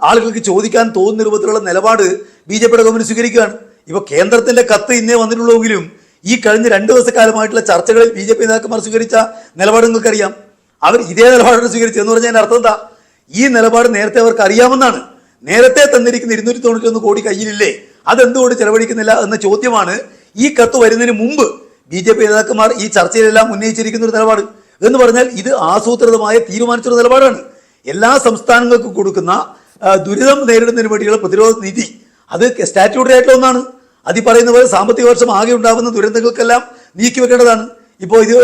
ആളുകൾക്ക് ചോദിക്കാൻ തോന്നുന്ന രൂപത്തിലുള്ള നിലപാട് BJPയുടെ ഗവൺമെന്റ് സ്വീകരിക്കുകയാണ്. ഇപ്പൊ കേന്ദ്രത്തിന്റെ കത്ത് ഇന്നേ വന്നിട്ടുള്ളെങ്കിലും ഈ കഴിഞ്ഞ 2 ദിവസക്കാലമായിട്ടുള്ള ചർച്ചകളിൽ BJP നേതാക്കന്മാർ സ്വീകരിച്ച നിലപാട് നിങ്ങൾക്കറിയാം. അവർ ഇതേ നിലപാടാണ് സ്വീകരിച്ചത് എന്ന് പറഞ്ഞാൽ അർത്ഥം എന്താ? ഈ നിലപാട് നേരത്തെ അവർക്ക് അറിയാമെന്നാണ്. നേരത്തെ തന്നിരിക്കുന്ന 291 കോടി കയ്യിലില്ലേ, അതെന്തുകൊണ്ട് ചെലവഴിക്കുന്നില്ല എന്ന ചോദ്യമാണ് ഈ കത്ത് വരുന്നതിന് മുമ്പ് BJP നേതാക്കന്മാർ ഈ ചർച്ചയിലെല്ലാം ഉന്നയിച്ചിരിക്കുന്ന ഒരു നിലപാട്. എന്ന് പറഞ്ഞാൽ ഇത് ആസൂത്രിതമായ തീരുമാനിച്ചൊരു നിലപാടാണ്. എല്ലാ സംസ്ഥാനങ്ങൾക്കും കൊടുക്കുന്ന ദുരിതം നേരിടുന്നതിന് വേണ്ടിയുള്ള പ്രതിരോധ നിധി അത് സ്റ്റാറ്റ്യൂട്ടറി ആയിട്ടുള്ള ഒന്നാണ്. അത് ഈ പറയുന്ന പോലെ സാമ്പത്തിക വർഷം ആകെ ഉണ്ടാകുന്ന ദുരന്തങ്ങൾക്കെല്ലാം നീക്കി വെക്കേണ്ടതാണ്. ഇപ്പോൾ ഇത്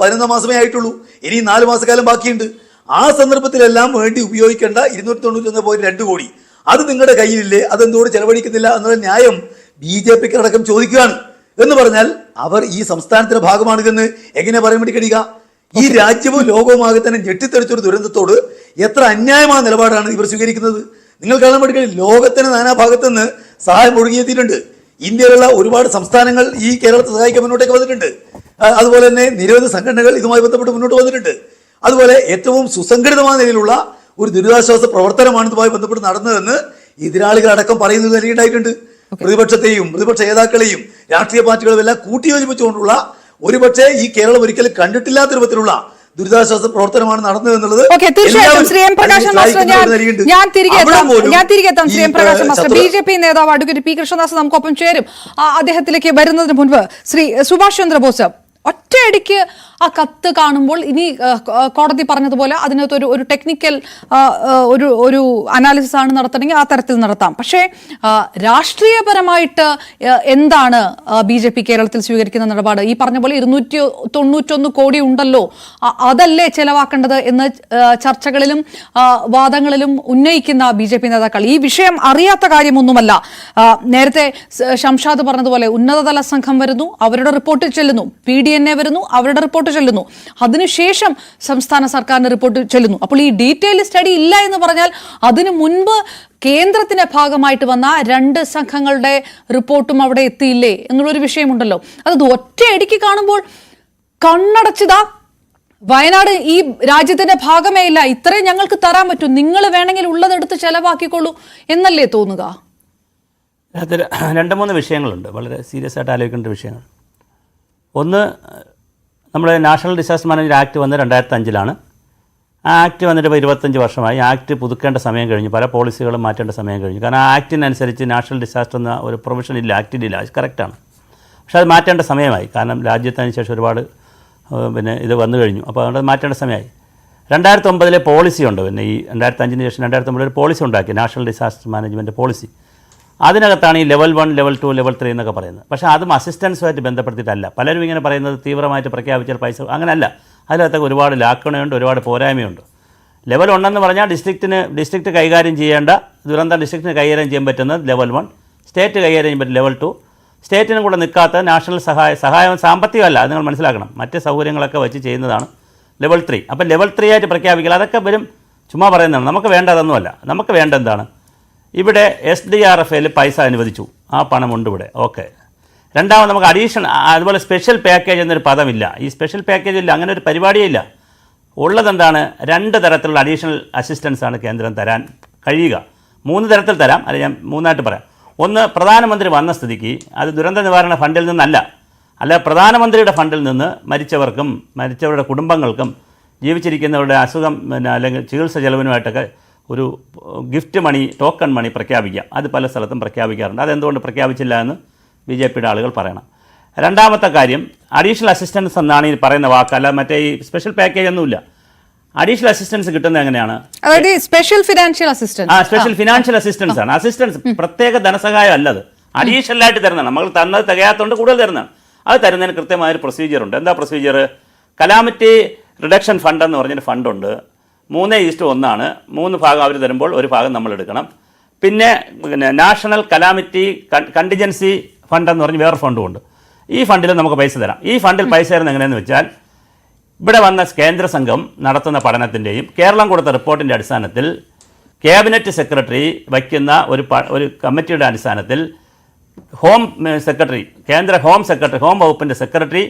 11 മാസമേ ആയിട്ടുള്ളൂ, ഇനി 4 മാസക്കാലം ബാക്കിയുണ്ട്. ആ സന്ദർഭത്തിലെല്ലാം വേണ്ടി ഉപയോഗിക്കേണ്ട 291.2 കോടി അത് നിങ്ങളുടെ കയ്യിലില്ലേ, അതെന്തുകൊണ്ട് ചെലവഴിക്കുന്നില്ല എന്നുള്ള ന്യായം BJPക്ക് അടക്കം ചോദിക്കുകയാണ്. എന്ന് പറഞ്ഞാൽ അവർ ഈ സംസ്ഥാനത്തിന്റെ ഭാഗമാണിതെന്ന് എങ്ങനെ പറയാൻ വേണ്ടി കഴിയുക? ഈ രാജ്യവും ലോകവുമാകെ തന്നെ ഞെട്ടിത്തെറിച്ചൊരു ദുരന്തത്തോട് എത്ര അന്യായമായ നിലപാടാണ് ഇവർ സ്വീകരിക്കുന്നത്. നിങ്ങൾ കാണാൻ വേണ്ടി കഴിയും, ലോകത്തിന് നാനാഭാഗത്തു നിന്ന് സഹായം ഒഴുകിയെത്തിയിട്ടുണ്ട്. ഇന്ത്യയിലുള്ള ഒരുപാട് സംസ്ഥാനങ്ങൾ ഈ കേരളത്തെ സഹായിക്കാൻ മുന്നോട്ടേക്ക് വന്നിട്ടുണ്ട്. അതുപോലെ തന്നെ നിരവധി സംഘടനകൾ ഇതുമായി ബന്ധപ്പെട്ട് മുന്നോട്ട് വന്നിട്ടുണ്ട്. അതുപോലെ ഏറ്റവും സുസംഘടിതമായ നിലയിലുള്ള ഒരു ദുരിതാശ്വാസ പ്രവർത്തനമാണ് ഇതുമായി ബന്ധപ്പെട്ട് നടന്നതെന്ന് എതിരാളികളടക്കം പറയുന്നത് നിലയുണ്ടായിട്ടുണ്ട്. പ്രതിപക്ഷത്തെയും പ്രതിപക്ഷ നേതാക്കളെയും രാഷ്ട്രീയ പാർട്ടികളും എല്ലാം കൂട്ടിയോജിപ്പിച്ചുകൊണ്ടുള്ള ഒരുപക്ഷെ ഈ കേരളം ഒരിക്കലും കണ്ടിട്ടില്ലാത്ത രൂപത്തിലുള്ള ദുരിതാശ്വാസ പ്രവർത്തനമാണ് നടന്നതെന്നുള്ളത്. ഞാൻ തിരികെ എത്താം. Shri M Prakash master, BJP നേതാവ് അഡ്വക്കേറ്റ് P. കൃഷ്ണദാസ് നമുക്കൊപ്പം ചേരും. അദ്ദേഹത്തിലേക്ക് വരുന്നതിന് മുൻപ് ശ്രീ സുഭാഷ് ചന്ദ്രബോസ്, ഒറ്റയടിക്ക് ആ കത്ത് കാണുമ്പോൾ ഇനി കോടതി പറഞ്ഞതുപോലെ അതിനകത്ത് ഒരു ടെക്നിക്കൽ ഒരു അനാലിസിസ് ആണ് നടത്തണമെങ്കിൽ ആ തരത്തിൽ നടത്താം. പക്ഷേ രാഷ്ട്രീയപരമായിട്ട് എന്താണ് BJP കേരളത്തിൽ സ്വീകരിക്കുന്ന നിലപാട്? ഈ പറഞ്ഞ പോലെ 291 കോടി ഉണ്ടല്ലോ, അതല്ലേ ചെലവാക്കേണ്ടത് എന്ന് ചർച്ചകളിലും വാദങ്ങളിലും ഉന്നയിക്കുന്ന BJP നേതാക്കൾ ഈ വിഷയം അറിയാത്ത കാര്യമൊന്നുമല്ല. നേരത്തെ ഷംഷാദ് പറഞ്ഞതുപോലെ ഉന്നതതല സംഘം വരുന്നു, അവരുടെ റിപ്പോർട്ട് ചെല്ലുന്നു, PDNA വരുന്നു, അവരുടെ റിപ്പോർട്ട് ചെല്ലുന്നു, അതിനുശേഷം സംസ്ഥാന സർക്കാരിന്റെ റിപ്പോർട്ട് ചെല്ലുന്നു. അപ്പോൾ ഈ ഡീറ്റെയിൽ സ്റ്റഡി ഇല്ല എന്ന് പറഞ്ഞാൽ അതിനു മുൻപ് കേന്ദ്രത്തിന്റെ ഭാഗമായിട്ട് വന്ന 2 സംഘങ്ങളുടെ റിപ്പോർട്ടും അവിടെ എത്തിയില്ലേ എന്നുള്ളൊരു വിഷയമുണ്ടല്ലോ. അത് ഒറ്റയടിക്ക് കാണുമ്പോൾ കണ്ണടച്ചതാ വയനാട് ഈ രാജ്യത്തിന്റെ ഭാഗമേ ഇല്ല, ഇത്രയും ഞങ്ങൾക്ക് തരാൻ പറ്റും, നിങ്ങൾ വേണമെങ്കിൽ ഉള്ളതെടുത്ത് ചെലവാക്കിക്കൊള്ളൂ എന്നല്ലേ തോന്നുക? അതിൽ 2-3 വിഷയങ്ങളുണ്ട് വളരെ സീരിയസ് ആയിട്ട് ആലോചിക്കേണ്ട വിഷയങ്ങൾ. ഒന്ന്, നമ്മുടെ നാഷണൽ ഡിസാസ്റ്റർ മാനേജ്മെൻറ്റ് ആക്ട് വന്ന് 2005 ആ ആക്ട് വന്നിട്ട് ഇപ്പോൾ 25 വർഷമായി. ആക്ട് പുതുക്കേണ്ട സമയം കഴിഞ്ഞു, പല പോളിസികളും മാറ്റേണ്ട സമയം കഴിഞ്ഞു. കാരണം ആ ആക്ടിനനുസരിച്ച് നാഷണൽ ഡിസാസ്റ്റർ എന്ന ഒരു പ്രൊവിഷൻ ഇല്ല, ആക്ടിലില്ല, അത് കറക്റ്റാണ്. പക്ഷേ അത് മാറ്റേണ്ട സമയമായി. കാരണം രാജ്യത്തിന് ശേഷം ഒരുപാട് ഇത് വന്നു കഴിഞ്ഞു. അപ്പോൾ അതുകൊണ്ട് മാറ്റേണ്ട സമയമായി. 2009 പോളിസി ഉണ്ട്. പിന്നെ ഈ 2005 ശേഷം 2009 ഒരു പോളിസി ഉണ്ടാക്കി, നാഷണൽ ഡിസാസ്റ്റർ മാനേജ്മെൻറ്റ് പോളിസി. അതിനകത്താണ് ഈ ലെവൽ 1, ലെവൽ 2, ലെവൽ 3 എന്നൊക്കെ പറയുന്നത്. പക്ഷേ അതും അസിസ്റ്റൻസുമായിട്ട് ബന്ധപ്പെടുത്തിയിട്ടല്ല. പലരും ഇങ്ങനെ പറയുന്നത് തീവ്രമായിട്ട് പ്രഖ്യാപിച്ചാൽ പൈസ, അങ്ങനെയല്ല. അതിനകത്തൊക്കെ ഒരുപാട് ലാക്കണയുണ്ട്, ഒരുപാട് പോരായ്മയുണ്ട്. ലെവൽ 1 എന്ന് പറഞ്ഞാൽ ഡിസ്ട്രിക്റ്റ് കൈകാര്യം ചെയ്യേണ്ട ദുരന്തം ഡിസ്ട്രിക്റ്റിന് കൈകാര്യം ചെയ്യാൻ പറ്റുന്നത് ലെവൽ 1, സ്റ്റേറ്റ് കൈകാര്യം ചെയ്യാൻ പറ്റും ലെവൽ 2, സ്റ്റേറ്റിനും കൂടെ നിൽക്കാത്ത നാഷണൽ സഹായം സാമ്പത്തികമല്ല, അത് നിങ്ങൾ മനസ്സിലാക്കണം, മറ്റ് സൗകര്യങ്ങളൊക്കെ വെച്ച് ചെയ്യുന്നതാണ് ലെവൽ 3. അപ്പം ലെവൽ 3 ആയിട്ട് പ്രഖ്യാപിക്കുക, അതൊക്കെ വരും. ചുമ്മാ പറയുന്നതാണ്. നമുക്ക് വേണ്ടതൊന്നുമല്ല. നമുക്ക് വേണ്ട എന്താണ്? ഇവിടെ SDRFൽ പൈസ അനുവദിച്ചു, ആ പണമുണ്ട് ഇവിടെ, ഓക്കെ. രണ്ടാമത് നമുക്ക് അഡീഷണൽ, അതുപോലെ സ്പെഷ്യൽ പാക്കേജ് എന്നൊരു പദമില്ല. ഈ സ്പെഷ്യൽ പാക്കേജ് ഇല്ല, അങ്ങനെ ഒരു പരിപാടിയേ ഇല്ല. ഉള്ളതെന്താണ്? 2 തരത്തിലുള്ള അഡീഷണൽ അസിസ്റ്റൻസാണ് കേന്ദ്രം തരാൻ കഴിയുക. 3 തരത്തിൽ തരാം, അത് ഞാൻ 3ആയിട്ട് പറയാം. ഒന്ന്, പ്രധാനമന്ത്രി വന്ന സ്ഥിതിക്ക് അത് ദുരന്ത നിവാരണ ഫണ്ടിൽ നിന്നല്ല, അല്ല പ്രധാനമന്ത്രിയുടെ ഫണ്ടിൽ നിന്ന് മരിച്ചവർക്കും മരിച്ചവരുടെ കുടുംബങ്ങൾക്കും ജീവിച്ചിരിക്കുന്നവരുടെ അസുഖം അല്ലെങ്കിൽ ചികിത്സ ചെലവിനുമായിട്ടൊക്കെ ഒരു ഗിഫ്റ്റ് മണി, ടോക്കൺ മണി പ്രഖ്യാപിക്കാം. അത് പല സ്ഥലത്തും പ്രഖ്യാപിക്കാറുണ്ട്. അതെന്തുകൊണ്ട് പ്രഖ്യാപിച്ചില്ല എന്ന് BJPയുടെ ആളുകൾ പറയണം. രണ്ടാമത്തെ കാര്യം, അഡീഷണൽ അസിസ്റ്റൻസ് എന്നാണ് ഈ പറയുന്ന വാക്ക്, അല്ല മറ്റേ ഈ സ്പെഷ്യൽ പാക്കേജ് ഒന്നുമില്ല. അഡീഷണൽ അസിസ്റ്റൻസ് കിട്ടുന്നത് എങ്ങനെയാണ്? അതായത് special financial assistance. Special financial assistance ആണ്. അസിസ്റ്റൻസ് പ്രത്യേക ധനസഹായം അല്ലത്, അഡീഷണൽ ആയിട്ട് തരുന്നതാണ്. നമ്മൾ തന്നത് തികയാത്തതുകൊണ്ട് കൂടുതൽ തരുന്നതാണ്. അത് തരുന്നതിന് കൃത്യമായൊരു പ്രൊസീജിയറുണ്ട്. എന്താ പ്രൊസീജിയർ? കലാമിറ്റി റിഡക്ഷൻ ഫണ്ട് എന്ന് പറഞ്ഞൊരു ഫണ്ടുണ്ട്. 3:1 3 ഭാഗം അവർ തരുമ്പോൾ 1 ഭാഗം നമ്മൾ എടുക്കണം. പിന്നെ നാഷണൽ കലാമിറ്റി കണ്ടിജൻസി ഫണ്ട് എന്ന് പറഞ്ഞ് വേറെ ഫണ്ടുമുണ്ട്. ഈ ഫണ്ടിൽ നമുക്ക് പൈസ തരാം. ഈ ഫണ്ടിൽ പൈസ തരുന്നത് എങ്ങനെയെന്ന് വെച്ചാൽ, ഇവിടെ വന്ന കേന്ദ്ര സംഘം നടത്തുന്ന പഠനത്തിൻ്റെയും കേരളം കൊടുത്ത റിപ്പോർട്ടിൻ്റെ അടിസ്ഥാനത്തിൽ ക്യാബിനറ്റ് സെക്രട്ടറി വയ്ക്കുന്ന ഒരു കമ്മിറ്റിയുടെ അടിസ്ഥാനത്തിൽ ഹോം സെക്രട്ടറി, കേന്ദ്ര ഹോം സെക്രട്ടറി, ഹോം വകുപ്പിൻ്റെ സെക്രട്ടറി,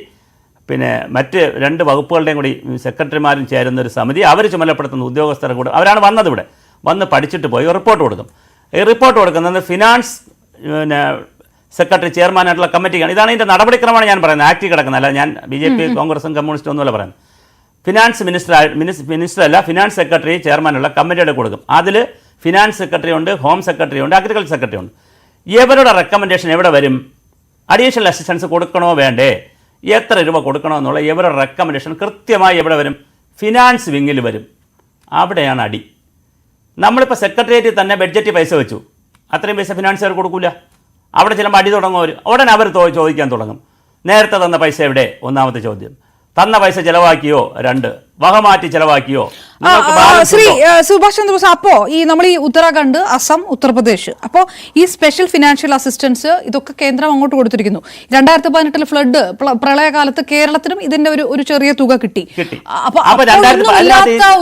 പിന്നെ മറ്റ് 2 വകുപ്പുകളുടെയും കൂടി സെക്രട്ടറിമാരും ചേരുന്ന ഒരു സമിതി, അവർ ചുമതലപ്പെടുത്തുന്ന ഉദ്യോഗസ്ഥരെ കൂടെ അവരാണ് വന്നത്. ഇവിടെ വന്ന് പഠിച്ചിട്ട് പോയി റിപ്പോർട്ട് കൊടുക്കും. ഈ റിപ്പോർട്ട് കൊടുക്കുന്നത് ഫിനാൻസ് സെക്രട്ടറി ചെയർമാനായിട്ടുള്ള കമ്മിറ്റിക്കാണ്. ഇതാണ് ഇതിൻ്റെ നടപടിക്രമമാണ് ഞാൻ പറയുന്നത്, ആക്ടിൽ കിടക്കുന്നത്. അല്ല ഞാൻ BJP കോൺഗ്രസും കമ്മ്യൂണിസ്റ്റും ഒന്നുമല്ല പറയുന്നത്. ഫിനാൻസ് മിനിസ്റ്ററല്ല, ഫിനാൻസ് സെക്രട്ടറി ചെയർമാനുള്ള കമ്മിറ്റിയുടെ കൊടുക്കും. അതിൽ ഫിനാൻസ് സെക്രട്ടറി ഉണ്ട്, ഹോം സെക്രട്ടറി ഉണ്ട്, അഗ്രികൾച്ചർ സെക്രട്ടറി ഉണ്ട്. ഇവരുടെ റെക്കമെൻഡേഷൻ എവിടെ വരും? അഡീഷണൽ അസിസ്റ്റൻസ് കൊടുക്കണോ വേണ്ടേ, എത്ര രൂപ കൊടുക്കണോ എന്നുള്ള ഇവരുടെ റെക്കമെൻഡേഷൻ കൃത്യമായി എവിടെ വരും? ഫിനാൻസ് വിങ്ങിൽ വരും. അവിടെയാണ് അടി. നമ്മളിപ്പോൾ സെക്രട്ടേറിയറ്റിൽ തന്നെ ബഡ്ജറ്റ് പൈസ വെച്ചു, അത്രയും പൈസ ഫിനാൻസുകാർ കൊടുക്കില്ല. അവിടെ ചിലപ്പോൾ അടി തുടങ്ങും അവർ. ഉടനെ അവർ ചോദിക്കാൻ തുടങ്ങും, നേരത്തെ തന്ന പൈസ എവിടെ? ഒന്നാമത്തെ ചോദ്യം. തന്ന പൈസ ചെലവാക്കിയോ? 2 വകമാറ്റി ചെലവാക്കിയോ? ശ്രീ സുഭാഷ് ചന്ദ്രബോസ്, അപ്പോ ഈ നമ്മൾ ഈ ഉത്തരാഖണ്ഡ്, അസം, ഉത്തർപ്രദേശ്, അപ്പോൾ ഈ സ്പെഷ്യൽ ഫിനാൻഷ്യൽ അസിസ്റ്റൻസ് ഇതൊക്കെ കേന്ദ്രം അങ്ങോട്ട് കൊടുത്തിരിക്കുന്നു. 2018 ഫ്ലഡ് പ്രളയകാലത്ത് കേരളത്തിനും ഇതിന്റെ ഒരു ചെറിയ തുക കിട്ടി. അപ്പൊ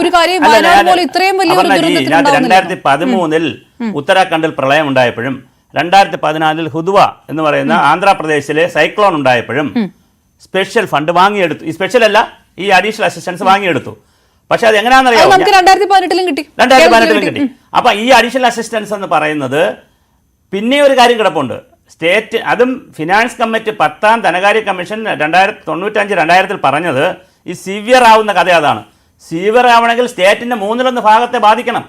ഒരു കാര്യം വയനാട് പോലെ ഇത്രയും വലിയ 2013 ഉത്തരാഖണ്ഡിൽ പ്രളയം ഉണ്ടായപ്പോഴും 2014 ഹുദ്വ എന്ന് പറയുന്ന ആന്ധ്രാപ്രദേശിലെ സൈക്ലോൺ ഉണ്ടായപ്പോഴും സ്പെഷ്യൽ ഫണ്ട് വാങ്ങിയെടുത്തു. ഈ സ്പെഷ്യൽ അല്ല, ഈ അഡീഷണൽ അസിസ്റ്റൻസ് വാങ്ങിയെടുത്തു. പക്ഷെ അത് എങ്ങനെയാണെന്നറിയാമോ? 2018 കിട്ടി. അപ്പൊ ഈ അഡീഷണൽ അസിസ്റ്റൻസ് എന്ന് പറയുന്നത് പിന്നെ ഒരു കാര്യം കിടപ്പുണ്ട്. സ്റ്റേറ്റ്, അതും ഫിനാൻസ് കമ്മിറ്റി 10ാം ധനകാര്യ കമ്മീഷൻ 1995-2000 പറഞ്ഞത് ഈ സിവിയർ ആവുന്ന കഥ അതാണ്. സിവിയർ ആവണമെങ്കിൽ സ്റ്റേറ്റിന്റെ 1/3 ഭാഗത്തെ ബാധിക്കണം.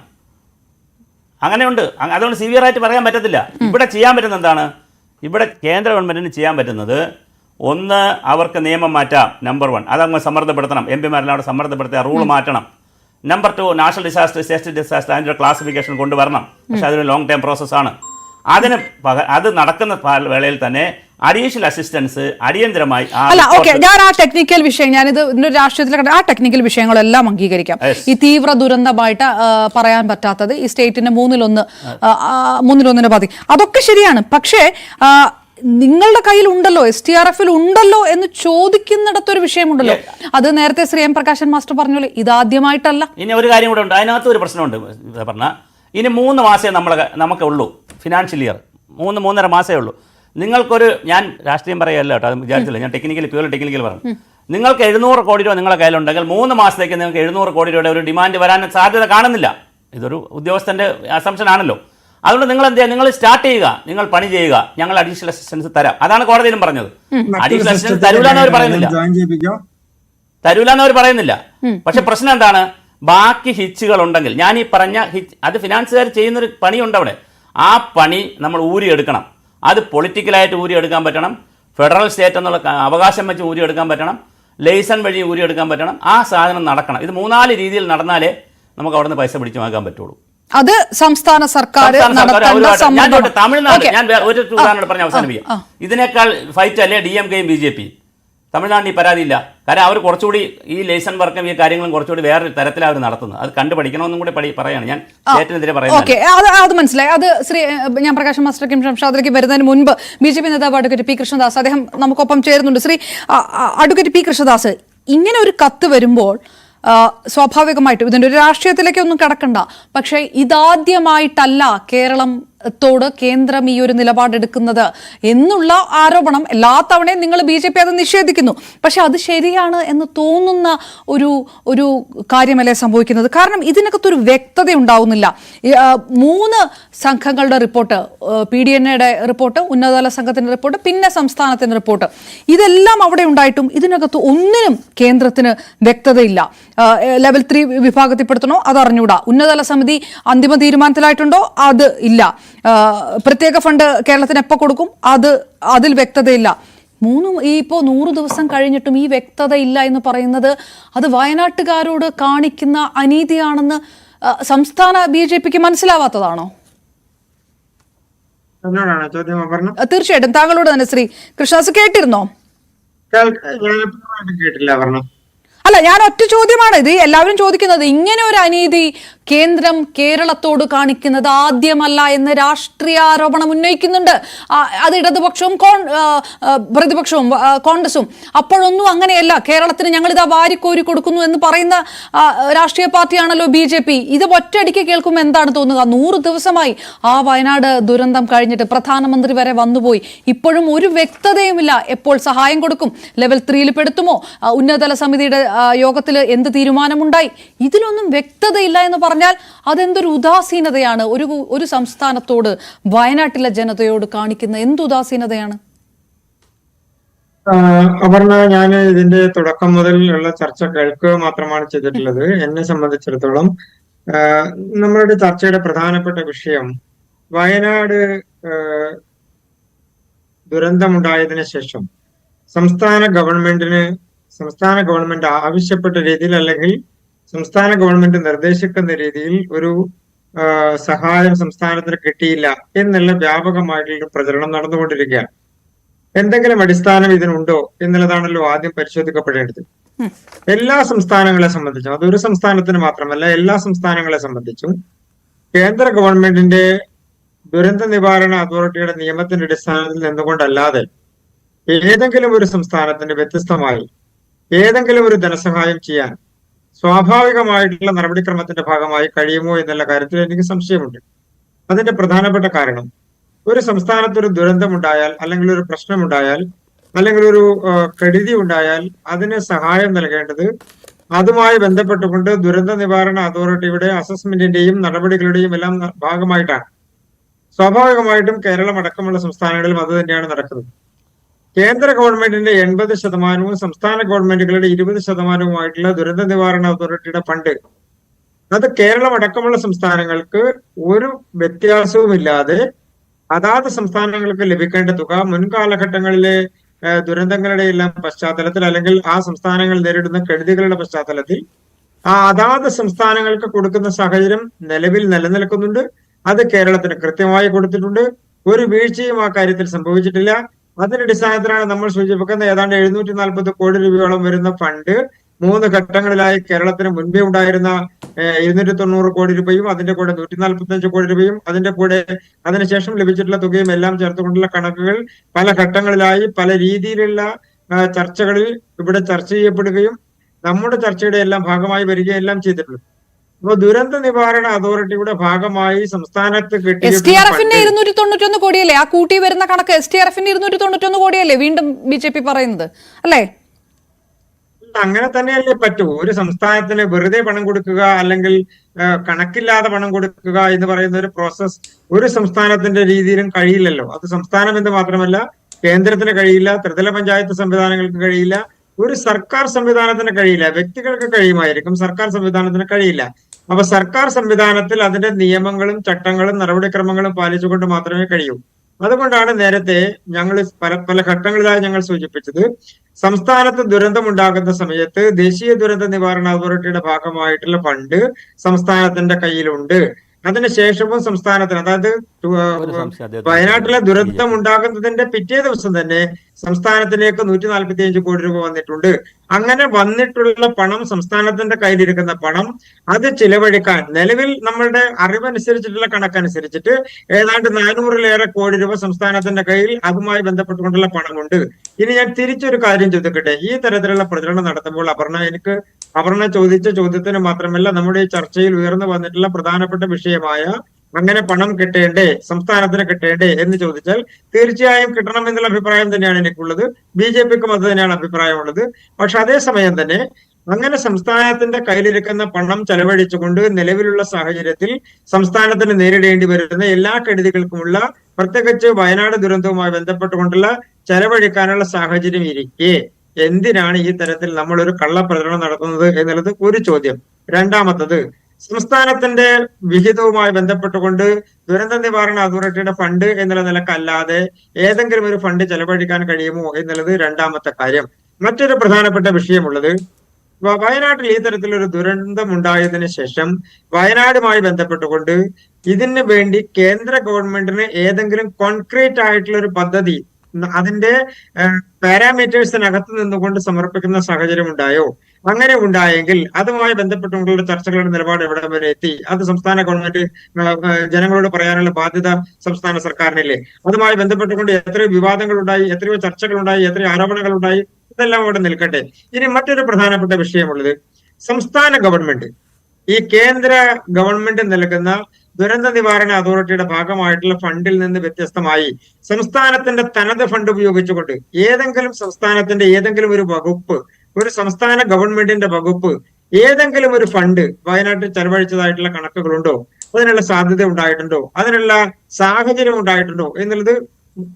അങ്ങനെയുണ്ട്. അതുകൊണ്ട് സിവിയർ ആയിട്ട് പറയാൻ പറ്റത്തില്ല. ഇവിടെ ചെയ്യാൻ പറ്റുന്നത് എന്താണ്? ഇവിടെ കേന്ദ്ര ഗവൺമെന്റിന് ചെയ്യാൻ പറ്റുന്നത്, ഒന്ന്, അവർക്ക് നിയമം മാറ്റാം. നമ്പർ 1, അതങ്ങ് സമ്മർദ്ദപ്പെടുത്തണം. MP-മാരെല്ലാം അവിടെ സമ്മർദ്ദപ്പെടുത്തിയ റൂൾ മാറ്റണം. Number 2, national disaster, state disaster, അതിൻ്റെ ക്ലാസിഫിക്കേഷൻ കൊണ്ടുവരണം. പക്ഷേ അതൊരു ലോങ് ടൈം പ്രോസസ്സാണ്. അത് നടക്കുന്ന വേളയിൽ തന്നെ അഡീഷണൽ അസിസ്റ്റൻസ് അടിയന്തരമായി. അല്ല, ഓക്കെ, ഞാൻ ആ ടെക്നിക്കൽ വിഷയം, ഞാനിത് രാഷ്ട്രീയത്തിൽ ആ ടെക്നിക്കൽ വിഷയങ്ങളെല്ലാം അംഗീകരിക്കാം. ഈ തീവ്ര ദുരന്തമായിട്ട് പറയാൻ പറ്റാത്തത്, ഈ സ്റ്റേറ്റിന്റെ 3/1 ബാധിക്കും, അതൊക്കെ ശരിയാണ്. പക്ഷേ നിങ്ങളുടെ കയ്യിൽ ഉണ്ടല്ലോ, STRFൽ ഉണ്ടല്ലോ എന്ന് ചോദിക്കുന്നിടത്തൊരു വിഷയമുണ്ടല്ലോ. അത് നേരത്തെ ശ്രീ M പ്രകാശൻ മാസ്റ്റർ പറഞ്ഞോളൂ, ഇതാദ്യമായിട്ടല്ല. ഇനി ഒരു കാര്യം കൂടെ ഉണ്ട്, അതിനകത്ത് ഒരു പ്രശ്നമുണ്ട്. പറഞ്ഞാൽ ഇനി 3 മാസമേ നമുക്കുള്ളൂ ഫിനാൻഷ്യൽ ഇയർ, 3-3.5 മാസമേ ഉള്ളൂ. നിങ്ങൾക്കൊരു, ഞാൻ രാഷ്ട്രീയം പറയല്ല കേട്ടോ, അത് വിചാരിച്ചില്ല, ഞാൻ പ്യൂർ ടെക്നിക്കൽ പറഞ്ഞു. നിങ്ങൾക്ക് 700 കോടി രൂപ നിങ്ങളുടെ കയ്യിലുണ്ടെങ്കിൽ 3 മാസത്തേക്ക് നിങ്ങൾക്ക് 700 കോടി രൂപയുടെ ഒരു ഡിമാൻഡ് വരാൻ സാധ്യത കാണുന്നില്ല. ഇതൊരു ഉദ്യോഗസ്ഥൻ്റെ അസംഷൻ ആണല്ലോ. അതുകൊണ്ട് നിങ്ങൾ എന്ത് ചെയ്യുക? നിങ്ങൾ സ്റ്റാർട്ട് ചെയ്യുക, നിങ്ങൾ പണി ചെയ്യുക, ഞങ്ങൾ അഡീഷണൽ അസിസ്റ്റൻസ് തരാം. അതാണ് കോടതിയിലും പറഞ്ഞത്. അഡീഷണൽ അസിസ്റ്റൻസ് തരൂലെന്ന് അവർ പറയുന്നില്ല. പക്ഷെ പ്രശ്നം എന്താണ്? ബാക്കി ഹിച്ചുകൾ ഉണ്ടെങ്കിൽ, ഞാൻ ഈ പറഞ്ഞ അത് ഫിനാൻസുകാർ ചെയ്യുന്നൊരു പണിയുണ്ട് അവിടെ. ആ പണി നമ്മൾ ഊരിയെടുക്കണം. അത് പൊളിറ്റിക്കലായിട്ട് ഊരിയെടുക്കാൻ പറ്റണം, ഫെഡറൽ സ്റ്റേറ്റ് എന്നുള്ള അവകാശം വെച്ച് ഊരിയെടുക്കാൻ പറ്റണം, ലൈസൺ വഴി ഊരിയെടുക്കാൻ പറ്റണം. ആ സാധനം നടക്കണം. ഇത് 3-4 രീതിയിൽ നടന്നാലേ നമുക്ക് അവിടെ നിന്ന് പൈസ പിടിച്ചു വാങ്ങാൻ പറ്റുള്ളൂ. അത് സംസ്ഥാന സർക്കാർ തമിഴ്നാട്, ഞാൻ ഒരു ഉദാഹരണം പറഞ്ഞ് അവസാനിപ്പിക്കാം. ഇതിനേക്കാൾ ഫൈറ്റ് അല്ലേ DMK-യും BJP? തമിഴ്നാടിന് ഈ പരാതിയില്ല. കാരണം അവർ കുറച്ചുകൂടി ഈ ലൈസൺ വർക്കും ഈ കാര്യങ്ങളും കുറച്ചുകൂടി വേറെ തരത്തിലാണ് അവർ നടത്തുന്നത്. അത് കണ്ടുപഠിക്കണമെന്നും കൂടി പറയാണ് ഞാൻ, സ്റ്റേറ്റിനെതിരെ പറയുന്നത്. അത് മനസ്സിലായി. അത് ശ്രീ ഞാൻ പ്രകാശ് മാസ്റ്റർ ഷംഷാദിലേക്ക് വരുന്നതിന് മുൻപ് BJP നേതാവ് അഡ്വക്കേറ്റ് P. കൃഷ്ണദാസ് അദ്ദേഹം നമുക്കൊപ്പം ചേരുന്നുണ്ട്. Shri advocate P. കൃഷ്ണദാസ്, ഇങ്ങനെ ഒരു കത്ത് വരുമ്പോൾ സ്വാഭാവികമായിട്ടും ഇതിൻ്റെ ഒരു രാഷ്ട്രീയത്തിലേക്കൊന്നും കടക്കണ്ട, പക്ഷേ ഇതാദ്യമായിട്ടല്ല കേരളത്തോട് കേന്ദ്രം ഈ ഒരു നിലപാടെടുക്കുന്നത് എന്നുള്ള ആരോപണം എല്ലാ തവണയും നിങ്ങൾ BJP അത് നിഷേധിക്കുന്നു. പക്ഷെ അത് ശരിയാണ് എന്ന് തോന്നുന്ന ഒരു കാര്യമല്ലേ സംഭവിക്കുന്നത്? കാരണം ഇതിനകത്തൊരു വ്യക്തത ഉണ്ടാവുന്നില്ല. 3 സംഘങ്ങളുടെ റിപ്പോർട്ട്, PDNA-യുടെ റിപ്പോർട്ട്, ഉന്നതതല സംഘത്തിന്റെ റിപ്പോർട്ട്, പിന്നെ സംസ്ഥാനത്തിന്റെ റിപ്പോർട്ട്, ഇതെല്ലാം അവിടെ ഉണ്ടായിട്ടും ഇതിനകത്ത് ഒന്നിനും കേന്ദ്രത്തിന് വ്യക്തതയില്ല. ലെവൽ 3 വിഭാഗത്തിൽപ്പെടുത്തണോ അത് അറിഞ്ഞൂടാ, ഉന്നതതല സമിതി അന്തിമ തീരുമാനത്തിലായിട്ടുണ്ടോ അത് ഇല്ല, പ്രത്യേക ഫണ്ട് കേരളത്തിന് എപ്പോൾ കൊടുക്കും അതിൽ വ്യക്തതയില്ല. ഇപ്പോൾ 100 ദിവസം കഴിഞ്ഞിട്ടും ഈ വ്യക്തത ഇല്ല എന്ന് പറയുന്നത് അത് വയനാട്ടുകാരോട് കാണിക്കുന്ന അനീതിയാണെന്ന് സംസ്ഥാന BJPക്ക് മനസ്സിലാവാത്തതാണോ? തീർച്ചയായിട്ടും താങ്കളോട് തന്നെ ശ്രീ കൃഷ്ണദാസ് കേട്ടിരുന്നോ? കേട്ടില്ല പറഞ്ഞു. അല്ല, ഞാൻ ഒറ്റ ചോദ്യമാണ് ഇത് എല്ലാവരും ചോദിക്കുന്നത്. ഇങ്ങനെ ഒരു അനീതി കേന്ദ്രം കേരളത്തോട് കാണിക്കുന്നത് ആദ്യമല്ല എന്ന് രാഷ്ട്രീയ ആരോപണം ഉന്നയിക്കുന്നുണ്ട്. അത് ഇടതുപക്ഷവും പ്രതിപക്ഷവും കോൺഗ്രസും. അപ്പോഴൊന്നും അങ്ങനെയല്ല, കേരളത്തിന് ഞങ്ങളിതാ വാരിക്കോരി കൊടുക്കുന്നു എന്ന് പറയുന്ന രാഷ്ട്രീയ പാർട്ടിയാണല്ലോ BJP. ഇത് ഒറ്റയടിക്ക് കേൾക്കുമ്പോൾ എന്താണ് തോന്നുക? 100 ദിവസമായി ആ വയനാട് ദുരന്തം കഴിഞ്ഞിട്ട് പ്രധാനമന്ത്രി വരെ വന്നുപോയി, ഇപ്പോഴും ഒരു വ്യക്തതയുമില്ല. എപ്പോൾ സഹായം കൊടുക്കും, ലെവൽ 3 പെടുത്തുമോ, ഉന്നതതല സമിതിയുടെ യോഗത്തിൽ എന്ത് തീരുമാനമുണ്ടായി, ഇതിലൊന്നും വ്യക്തതയില്ല എന്ന് പറഞ്ഞാൽ അതെന്തൊരു ഉദാസീനതയാണ്? ഒരു സംസ്ഥാനത്തോട്, വയനാട്ടിലെ ജനതയോട് കാണിക്കുന്ന എന്ത് ഉദാസീനതയാണ്? അപർണ, ഞാൻ ഇതിന്റെ തുടക്കം മുതൽ ഉള്ള ചർച്ച കേൾക്കുക മാത്രമാണ് ചെയ്തിട്ടുള്ളത്. എന്നെ സംബന്ധിച്ചിടത്തോളം നമ്മളുടെ ചർച്ചയുടെ പ്രധാനപ്പെട്ട വിഷയം വയനാട് ദുരന്തമുണ്ടായതിനു ശേഷം സംസ്ഥാന ഗവൺമെന്റ് ആവശ്യപ്പെട്ട രീതിയിൽ അല്ലെങ്കിൽ സംസ്ഥാന ഗവൺമെന്റ് നിർദ്ദേശിക്കുന്ന രീതിയിൽ ഒരു സഹായം സംസ്ഥാനത്തിന് കിട്ടിയില്ല എന്നുള്ള വ്യാപകമായിട്ടുള്ള പ്രചരണം നടന്നുകൊണ്ടിരിക്കുകയാണ്. എന്തെങ്കിലും അടിസ്ഥാനം ഇതിനുണ്ടോ എന്നുള്ളതാണല്ലോ ആദ്യം പരിശോധിക്കപ്പെടേണ്ടത്. എല്ലാ സംസ്ഥാനങ്ങളെ സംബന്ധിച്ചും, അതൊരു സംസ്ഥാനത്തിന് മാത്രമല്ല, എല്ലാ സംസ്ഥാനങ്ങളെ സംബന്ധിച്ചും കേന്ദ്ര ഗവൺമെന്റിന്റെ ദുരന്ത നിവാരണ അതോറിറ്റിയുടെ നിയമത്തിന്റെ അടിസ്ഥാനത്തിൽ നിന്നുകൊണ്ടല്ലാതെ ഏതെങ്കിലും ഒരു സംസ്ഥാനത്തിന് വ്യത്യസ്തമായി ഏതെങ്കിലും ഒരു ധനസഹായം ചെയ്യാൻ സ്വാഭാവികമായിട്ടുള്ള നടപടിക്രമത്തിന്റെ ഭാഗമായി കഴിയുമോ എന്നുള്ള കാര്യത്തിൽ എനിക്ക് സംശയമുണ്ട്. അതിന്റെ പ്രധാനപ്പെട്ട കാരണം, ഒരു സംസ്ഥാനത്ത് ഒരു ദുരന്തമുണ്ടായാൽ അല്ലെങ്കിൽ ഒരു പ്രശ്നമുണ്ടായാൽ അല്ലെങ്കിൽ ഒരു കെടുതി ഉണ്ടായാൽ അതിന് സഹായം നൽകേണ്ടത് അതുമായി ബന്ധപ്പെട്ടുകൊണ്ട് ദുരന്ത നിവാരണ അതോറിറ്റിയുടെ അസസ്മെന്റിന്റെയും നടപടികളുടെയും എല്ലാം ഭാഗമായിട്ടാണ്. സ്വാഭാവികമായിട്ടും കേരളം അടക്കമുള്ള സംസ്ഥാനങ്ങളിലും അത് തന്നെയാണ് നടക്കുന്നത്. കേന്ദ്ര ഗവൺമെന്റിന്റെ 80% സംസ്ഥാന ഗവൺമെന്റുകളുടെ 20% ദുരന്ത നിവാരണ അതോറിറ്റിയുടെ ഫണ്ട് അത് കേരളം അടക്കമുള്ള സംസ്ഥാനങ്ങൾക്ക് ഒരു വ്യത്യാസവുമില്ലാതെ അതാത് സംസ്ഥാനങ്ങൾക്ക് ലഭിക്കേണ്ട തുക മുൻകാലഘട്ടങ്ങളിലെ ദുരന്തങ്ങളുടെ എല്ലാം പശ്ചാത്തലത്തിൽ അല്ലെങ്കിൽ ആ സംസ്ഥാനങ്ങൾ നേരിടുന്ന കെടുതികളുടെ പശ്ചാത്തലത്തിൽ ആ അതാത് സംസ്ഥാനങ്ങൾക്ക് കൊടുക്കുന്ന സാഹചര്യം നിലവിൽ നിലനിൽക്കുന്നുണ്ട്. അത് കേരളത്തിന് കൃത്യമായി കൊടുത്തിട്ടുണ്ട്. ഒരു വീഴ്ചയും ആ കാര്യത്തിൽ സംഭവിച്ചിട്ടില്ല. അതിന്റെ അടിസ്ഥാനത്തിലാണ് നമ്മൾ സൂചിപ്പിക്കുന്ന ഏതാണ്ട് 740 കോടി രൂപയോളം വരുന്ന ഫണ്ട് 3 ഘട്ടങ്ങളിലായി കേരളത്തിന് മുൻപേ ഉണ്ടായിരുന്ന 290 കോടി രൂപയും അതിന്റെ കൂടെ 145 കോടി രൂപയും അതിന്റെ കൂടെ അതിനുശേഷം ലഭിച്ചിട്ടുള്ള തുകയും എല്ലാം ചേർത്തുകൊണ്ടുള്ള കണക്കുകൾ പല ഘട്ടങ്ങളിലായി പല രീതിയിലുള്ള ചർച്ചകളിൽ ഇവിടെ ചർച്ച ചെയ്യപ്പെടുകയും നമ്മുടെ ചർച്ചയുടെ എല്ലാം ഭാഗമായി വരികയും എല്ലാം ചെയ്തിട്ടുണ്ട്. അപ്പൊ ദുരന്ത നിവാരണ അതോറിറ്റിയുടെ ഭാഗമായി സംസ്ഥാനത്ത് STRF-ന്റെ 291 കോടിയല്ലേ? ആ കൂട്ടി വരുന്ന കണക്ക് STRF-ന്റെ 291 കോടിയല്ലേ വീണ്ടും BJP പറയുന്നത് അല്ലേ? അങ്ങനെ തന്നെയല്ലേ പറ്റൂ. ഒരു സംസ്ഥാനത്തിന് വെറുതെ പണം കൊടുക്കുക അല്ലെങ്കിൽ കണക്കില്ലാതെ പണം കൊടുക്കുക എന്ന് പറയുന്ന ഒരു പ്രോസസ് ഒരു സംസ്ഥാനത്തിന്റെ രീതിയിലും കഴിയില്ലല്ലോ. അത് സംസ്ഥാനം എന്ന് മാത്രമല്ല കേന്ദ്രത്തിന് കഴിയില്ല, ത്രിതല പഞ്ചായത്ത് സംവിധാനങ്ങൾക്ക് കഴിയില്ല, ഒരു സർക്കാർ സംവിധാനത്തിന് കഴിയില്ല. വ്യക്തികൾക്ക് കഴിയുമായിരിക്കും, സർക്കാർ സംവിധാനത്തിന് കഴിയില്ല. അപ്പൊ സർക്കാർ സംവിധാനത്തിൽ അതിന്റെ നിയമങ്ങളും ചട്ടങ്ങളും നടപടിക്രമങ്ങളും പാലിച്ചുകൊണ്ട് മാത്രമേ കഴിയൂ. അതുകൊണ്ടാണ് നേരത്തെ ഞങ്ങൾ പല ഘട്ടങ്ങളിലായി ഞങ്ങൾ സൂചിപ്പിച്ചത്, സംസ്ഥാനത്ത് ദുരന്തമുണ്ടാകുന്ന സമയത്ത് ദേശീയ ദുരന്ത നിവാരണ അതോറിറ്റിയുടെ ഭാഗമായിട്ടുള്ള ഫണ്ട് സംസ്ഥാനത്തിന്റെ കയ്യിലുണ്ട്. അതിനുശേഷവും സംസ്ഥാനത്തിന്, അതായത് വയനാട്ടിലെ ദുരന്തം ഉണ്ടാകുന്നതിന്റെ പിറ്റേ ദിവസം തന്നെ സംസ്ഥാനത്തിലേക്ക് 145 കോടി രൂപ വന്നിട്ടുണ്ട്. അങ്ങനെ വന്നിട്ടുള്ള പണം, സംസ്ഥാനത്തിന്റെ കയ്യിലിരിക്കുന്ന പണം, അത് ചിലവഴിക്കാൻ നിലവിൽ നമ്മളുടെ അറിവനുസരിച്ചിട്ടുള്ള കണക്കനുസരിച്ചിട്ട് ഏതാണ്ട് 400-ലേറെ കോടി രൂപ സംസ്ഥാനത്തിന്റെ കയ്യിൽ അതുമായി ബന്ധപ്പെട്ടുകൊണ്ടുള്ള പണമുണ്ട്. ഇനി ഞാൻ തിരിച്ചൊരു കാര്യം ചോദിക്കട്ടെ, ഈ തരത്തിലുള്ള പ്രചരണം നടത്തുമ്പോൾ അപർണ, എനിക്ക് അപർണ ചോദിച്ച ചോദ്യത്തിന് മാത്രമല്ല നമ്മുടെ ഈ ചർച്ചയിൽ ഉയർന്നു വന്നിട്ടുള്ള പ്രധാനപ്പെട്ട വിഷയമായ അങ്ങനെ പണം കിട്ടേണ്ടേ, സംസ്ഥാനത്തിന് കിട്ടേണ്ടേ എന്ന് ചോദിച്ചാൽ തീർച്ചയായും കിട്ടണം എന്നുള്ള അഭിപ്രായം തന്നെയാണ് എനിക്കുള്ളത്. BJPക്കും അത് തന്നെയാണ് അഭിപ്രായമുള്ളത്. പക്ഷെ അതേസമയം തന്നെ അങ്ങനെ സംസ്ഥാനത്തിന്റെ കയ്യിലിരിക്കുന്ന പണം ചെലവഴിച്ചുകൊണ്ട് നിലവിലുള്ള സാഹചര്യത്തിൽ സംസ്ഥാനത്തിന് നേരിടേണ്ടി വരുന്ന എല്ലാ കെടുതികൾക്കുമുള്ള, പ്രത്യേകിച്ച് വയനാട് ദുരന്തവുമായി ബന്ധപ്പെട്ടുകൊണ്ടുള്ള ചെലവഴിക്കാനുള്ള സാഹചര്യം ഇരിക്കെ എന്തിനാണ് ഈ തരത്തിൽ നമ്മളൊരു കള്ളപ്രചരണം നടത്തുന്നത് എന്നുള്ളത് ഒരു ചോദ്യം. രണ്ടാമത്തത്, സംസ്ഥാനത്തിന്റെ വിഹിതവുമായി ബന്ധപ്പെട്ടുകൊണ്ട് ദുരന്ത നിവാരണ അതോറിറ്റിയുടെ ഫണ്ട് എന്നുള്ള നിലക്കല്ലാതെ ഏതെങ്കിലും ഒരു ഫണ്ട് ചെലവഴിക്കാൻ കഴിയുമോ എന്നുള്ളത് രണ്ടാമത്തെ കാര്യം. മറ്റൊരു പ്രധാനപ്പെട്ട വിഷയമുള്ളത്, വയനാട്ടിൽ ഈ തരത്തിലൊരു ദുരന്തം ഉണ്ടായതിനു ശേഷം വയനാടുമായി ബന്ധപ്പെട്ടുകൊണ്ട് ഇതിന് വേണ്ടി കേന്ദ്ര ഗവൺമെന്റിന് ഏതെങ്കിലും കോൺക്രീറ്റ് ആയിട്ടുള്ള ഒരു പദ്ധതി അതിന്റെ പാരാമീറ്റേഴ്സിനകത്ത് നിന്നുകൊണ്ട് സമർപ്പിക്കുന്ന സാഹചര്യം ഉണ്ടായോ? അങ്ങനെ ഉണ്ടായെങ്കിൽ അതുമായി ബന്ധപ്പെട്ടുകൊണ്ടുള്ള ചർച്ചകളുടെ നിലപാട് എവിടെ വരെ എത്തി? അത് സംസ്ഥാന ഗവൺമെന്റ് ജനങ്ങളോട് പറയാനുള്ള ബാധ്യത സംസ്ഥാന സർക്കാരിനില്ലേ? അതുമായി ബന്ധപ്പെട്ടുകൊണ്ട് എത്രയോ വിവാദങ്ങൾ ഉണ്ടായി, എത്രയോ ചർച്ചകൾ ഉണ്ടായി, എത്രയോ ആരോപണങ്ങൾ ഉണ്ടായി, ഇതെല്ലാം അവിടെ നിൽക്കട്ടെ. ഇനി മറ്റൊരു പ്രധാനപ്പെട്ട വിഷയമുള്ളത്, സംസ്ഥാന ഗവൺമെന്റ് ഈ കേന്ദ്ര ഗവൺമെന്റ് നൽകുന്ന ദുരന്ത നിവാരണ അതോറിറ്റിയുടെ ഭാഗമായിട്ടുള്ള ഫണ്ടിൽ നിന്ന് വ്യത്യസ്തമായി സംസ്ഥാനത്തിന്റെ തനത് ഫണ്ട് ഉപയോഗിച്ചുകൊണ്ട് ഏതെങ്കിലും സംസ്ഥാനത്തിന്റെ ഏതെങ്കിലും ഒരു വകുപ്പ്, ഒരു സംസ്ഥാന ഗവൺമെന്റിന്റെ വകുപ്പ് ഏതെങ്കിലും ഒരു ഫണ്ട് വയനാട്ടിൽ ചെലവഴിച്ചതായിട്ടുള്ള കണക്കുകളുണ്ടോ? അതിനുള്ള സാധ്യത ഉണ്ടായിട്ടുണ്ടോ? അതിനുള്ള സാഹചര്യം ഉണ്ടായിട്ടുണ്ടോ എന്നുള്ളത്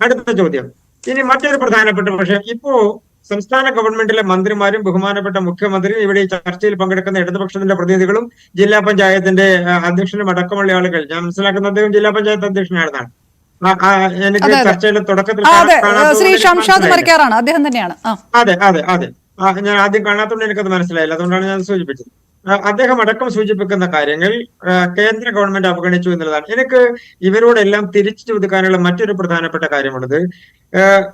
അടുത്ത ചോദ്യം. ഇനി മറ്റൊരു പ്രധാനപ്പെട്ട വിഷയം, ഇപ്പോ സംസ്ഥാന ഗവൺമെന്റിലെ മന്ത്രിമാരും ബഹുമാനപ്പെട്ട മുഖ്യമന്ത്രിയും ഇവിടെ ഈ ചർച്ചയിൽ പങ്കെടുക്കുന്ന ഇടതുപക്ഷത്തിന്റെ പ്രതിനിധികളും ജില്ലാ പഞ്ചായത്തിന്റെ അധ്യക്ഷനും അടക്കമുള്ള ആളുകൾ, ഞാൻ മനസ്സിലാക്കുന്ന അദ്ദേഹം ജില്ലാ പഞ്ചായത്ത് അധ്യക്ഷനാണെന്നാണ് എനിക്ക് ചർച്ചയുടെ തുടക്കത്തിൽ ശ്രീ ഷംഷാദ് മരക്കാറാണ്, അദ്ദേഹം തന്നെയാണ്. അതെ അതെ അതെ ഞാൻ ആദ്യം കാണാത്തതുകൊണ്ട് എനിക്കത് മനസ്സിലായില്ല, അതുകൊണ്ടാണ് ഞാൻ സൂചിപ്പിച്ചത്. അദ്ദേഹം അടക്കം സൂചിപ്പിക്കുന്ന കാര്യങ്ങൾ കേന്ദ്ര ഗവൺമെന്റ് അവഗണിച്ചു എന്നുള്ളതാണ്. എനിക്ക് ഇവരോടെല്ലാം തിരിച്ചു ചോദിക്കാനുള്ള മറ്റൊരു പ്രധാനപ്പെട്ട കാര്യമുള്ളത്,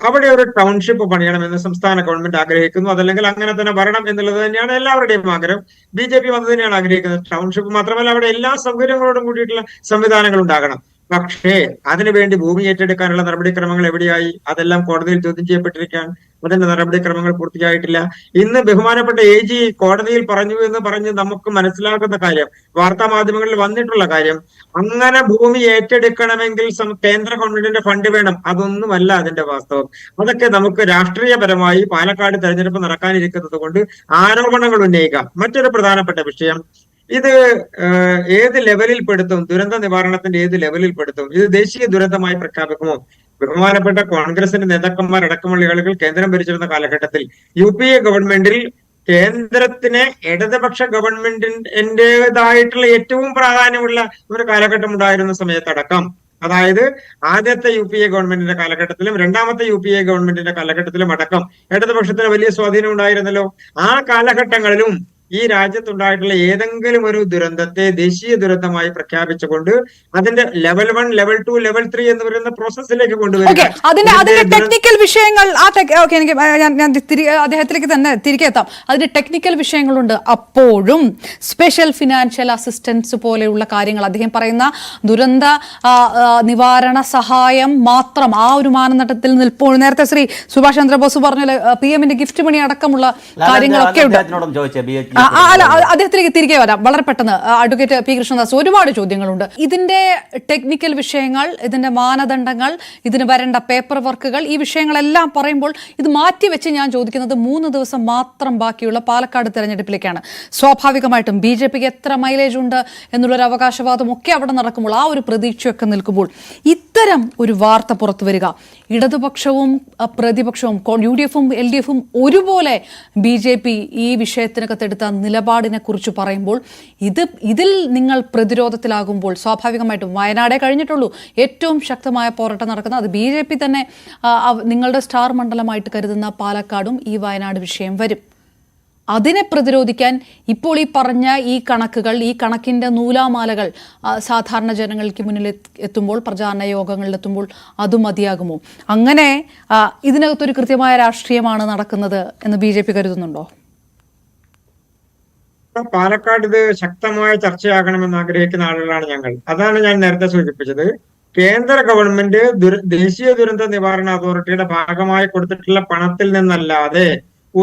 അവിടെ ഒരു ടൗൺഷിപ്പ് പണിയണമെന്ന് സംസ്ഥാന ഗവൺമെന്റ് ആഗ്രഹിക്കുന്നു, അതല്ലെങ്കിൽ അങ്ങനെ തന്നെ വരണം എന്നുള്ളത് തന്നെയാണ് എല്ലാവരുടെയും ആഗ്രഹം. BJP അത് തന്നെയാണ് ആഗ്രഹിക്കുന്നത്. ടൗൺഷിപ്പ് മാത്രമല്ല, അവിടെ എല്ലാ സൗകര്യങ്ങളോടും കൂടിയിട്ടുള്ള സംവിധാനങ്ങൾ ഉണ്ടാകണം. പക്ഷേ അതിനുവേണ്ടി ഭൂമി ഏറ്റെടുക്കാനുള്ള നടപടിക്രമങ്ങൾ എവിടെയായി? അതെല്ലാം കോടതിയിൽ ചോദ്യം ചെയ്യപ്പെട്ടിരിക്കുകയാണ്. അതിന്റെ നടപടിക്രമങ്ങൾ പൂർത്തിയായിട്ടില്ല. ഇന്ന് ബഹുമാനപ്പെട്ട AG കോടതിയിൽ പറഞ്ഞു എന്ന് പറഞ്ഞ് നമുക്ക് മനസ്സിലാക്കുന്ന കാര്യം, വാർത്താ മാധ്യമങ്ങളിൽ വന്നിട്ടുള്ള കാര്യം, അങ്ങനെ ഭൂമി ഏറ്റെടുക്കണമെങ്കിൽ കേന്ദ്ര ഗവൺമെന്റിന്റെ ഫണ്ട് വേണം. അതൊന്നുമല്ല അതിന്റെ വാസ്തവം. അതൊക്കെ നമുക്ക് രാഷ്ട്രീയപരമായി പാലക്കാട് തെരഞ്ഞെടുപ്പ് നടക്കാനിരിക്കുന്നത് കൊണ്ട് ആരോപണങ്ങൾ ഉന്നയിക്കാം. മറ്റൊരു പ്രധാനപ്പെട്ട വിഷയം, ഇത് ഏത് ലെവലിൽ പെടുത്തും? ദുരന്ത നിവാരണത്തിന്റെ ഏത് ലെവലിൽ പെടുത്തും? ഇത് ദേശീയ ദുരന്തമായി പ്രഖ്യാപിക്കുമോ? ബഹുമാനപ്പെട്ട കോൺഗ്രസിന്റെ നേതാക്കന്മാർ അടക്കമുള്ള ആളുകൾ കേന്ദ്രം ഭരിച്ചിരുന്ന കാലഘട്ടത്തിൽ UPA ഗവൺമെന്റിൽ കേന്ദ്രത്തിന് ഇടതുപക്ഷ ഗവൺമെന്റിന്റേതായിട്ടുള്ള ഏറ്റവും പ്രാധാന്യമുള്ള ഒരു കാലഘട്ടം ഉണ്ടായിരുന്ന സമയത്തടക്കം, അതായത് ആദ്യത്തെ UPA ഗവൺമെന്റിന്റെ കാലഘട്ടത്തിലും രണ്ടാമത്തെ UPA ഗവൺമെന്റിന്റെ കാലഘട്ടത്തിലും അടക്കം ഇടതുപക്ഷത്തിന് വലിയ സ്വാധീനം ഉണ്ടായിരുന്നല്ലോ. ആ കാലഘട്ടങ്ങളിലും ഈ രാജ്യത്തുണ്ടായിട്ടുള്ള ഏതെങ്കിലും ഒരു ദുരന്തത്തെ ദേശീയ ദുരന്തമായി പ്രഖ്യാപിച്ചുകൊണ്ട് അതിന്റെ ലെവൽ 1, ലെവൽ 2, ലെവൽ 3 എന്ന് പറയുന്ന പ്രോസസ്സിലേക്ക് കൊണ്ടുവരിക. അതിന്റെ ടെക്നിക്കൽ വിഷയങ്ങൾ എനിക്ക് ഞാൻ അദ്ദേഹത്തിലേക്ക് തന്നെ തിരികെ എത്താം. അതിന്റെ ടെക്നിക്കൽ വിഷയങ്ങളുണ്ട്. അപ്പോഴും സ്പെഷ്യൽ ഫിനാൻഷ്യൽ അസിസ്റ്റൻസ് പോലെയുള്ള കാര്യങ്ങൾ, അദ്ദേഹം പറയുന്ന ദുരന്ത നിവാരണ സഹായം മാത്രം ആ ഒരു മാനദണ്ഡത്തിൽ നിൽപ്പോൾ നേരത്തെ ശ്രീ സുഭാഷ് ചന്ദ്രബോസ് പറഞ്ഞ PM-ന്റെ ഗിഫ്റ്റ് മണി അടക്കമുള്ള കാര്യങ്ങളൊക്കെ ഉണ്ട്. അല്ല, അദ്ദേഹത്തിലേക്ക് തിരികെ വരാം വളരെ പെട്ടെന്ന്. Advocate P. കൃഷ്ണദാസ്, ഒരുപാട് ചോദ്യങ്ങളുണ്ട്. ഇതിന്റെ ടെക്നിക്കൽ വിഷയങ്ങൾ, ഇതിന്റെ മാനദണ്ഡങ്ങൾ, ഇതിന് വരേണ്ട പേപ്പർ വർക്കുകൾ, ഈ വിഷയങ്ങളെല്ലാം പറയുമ്പോൾ ഇത് മാറ്റിവെച്ച് ഞാൻ ചോദിക്കുന്നത് 3 ദിവസം മാത്രം ബാക്കിയുള്ള പാലക്കാട് തെരഞ്ഞെടുപ്പിലേക്കാണ്. സ്വാഭാവികമായിട്ടും BJPക്ക് എത്ര മൈലേജ് ഉണ്ട് എന്നുള്ളൊരു അവകാശവാദം ഒക്കെ അവിടെ നടക്കുമ്പോൾ, ആ ഒരു പ്രതീക്ഷയൊക്കെ നിൽക്കുമ്പോൾ ഇത്തരം ഒരു വാർത്ത പുറത്തു വരിക, ഇടതുപക്ഷവും പ്രതിപക്ഷവും UDF-ഉം LDF-ഉം ഒരുപോലെ BJP ഈ വിഷയത്തിനകത്തെടുത്ത നിലപാടിനെ കുറിച്ച് പറയുമ്പോൾ, ഇതിൽ നിങ്ങൾ പ്രതിരോധത്തിലാകുമ്പോൾ സ്വാഭാവികമായിട്ടും വയനാടേ കഴിഞ്ഞിട്ടുള്ളൂ ഏറ്റവും ശക്തമായ പോരാട്ടം നടക്കുന്നത്. അത് BJP തന്നെ നിങ്ങളുടെ സ്റ്റാർ മണ്ഡലമായിട്ട് കരുതുന്ന പാലക്കാടും ഈ വയനാട് വിഷയം വരും. അതിനെ പ്രതിരോധിക്കാൻ ഇപ്പോൾ ഈ പറഞ്ഞ ഈ കണക്കുകൾ, ഈ കണക്കിൻ്റെ നൂലാമാലകൾ സാധാരണ ജനങ്ങൾക്ക് മുന്നിൽ എത്തുമ്പോൾ, പ്രചാരണ യോഗങ്ങളിലെത്തുമ്പോൾ അത് മതിയാകുമോ? അങ്ങനെ ഇതിനകത്തൊരു കൃത്യമായ രാഷ്ട്രീയമാണ് നടക്കുന്നത് എന്ന് BJP കരുതുന്നുണ്ടോ? പാലക്കാട് ഇത് ശക്തമായ ചർച്ചയാകണമെന്ന് ആഗ്രഹിക്കുന്ന ആളുകളാണ് ഞങ്ങൾ. അതാണ് ഞാൻ നേരത്തെ സൂചിപ്പിച്ചത്. കേന്ദ്ര ഗവൺമെന്റ് ദേശീയ ദുരന്ത നിവാരണ അതോറിറ്റിയുടെ ഭാഗമായി കൊടുത്തിട്ടുള്ള പണത്തിൽ നിന്നല്ലാതെ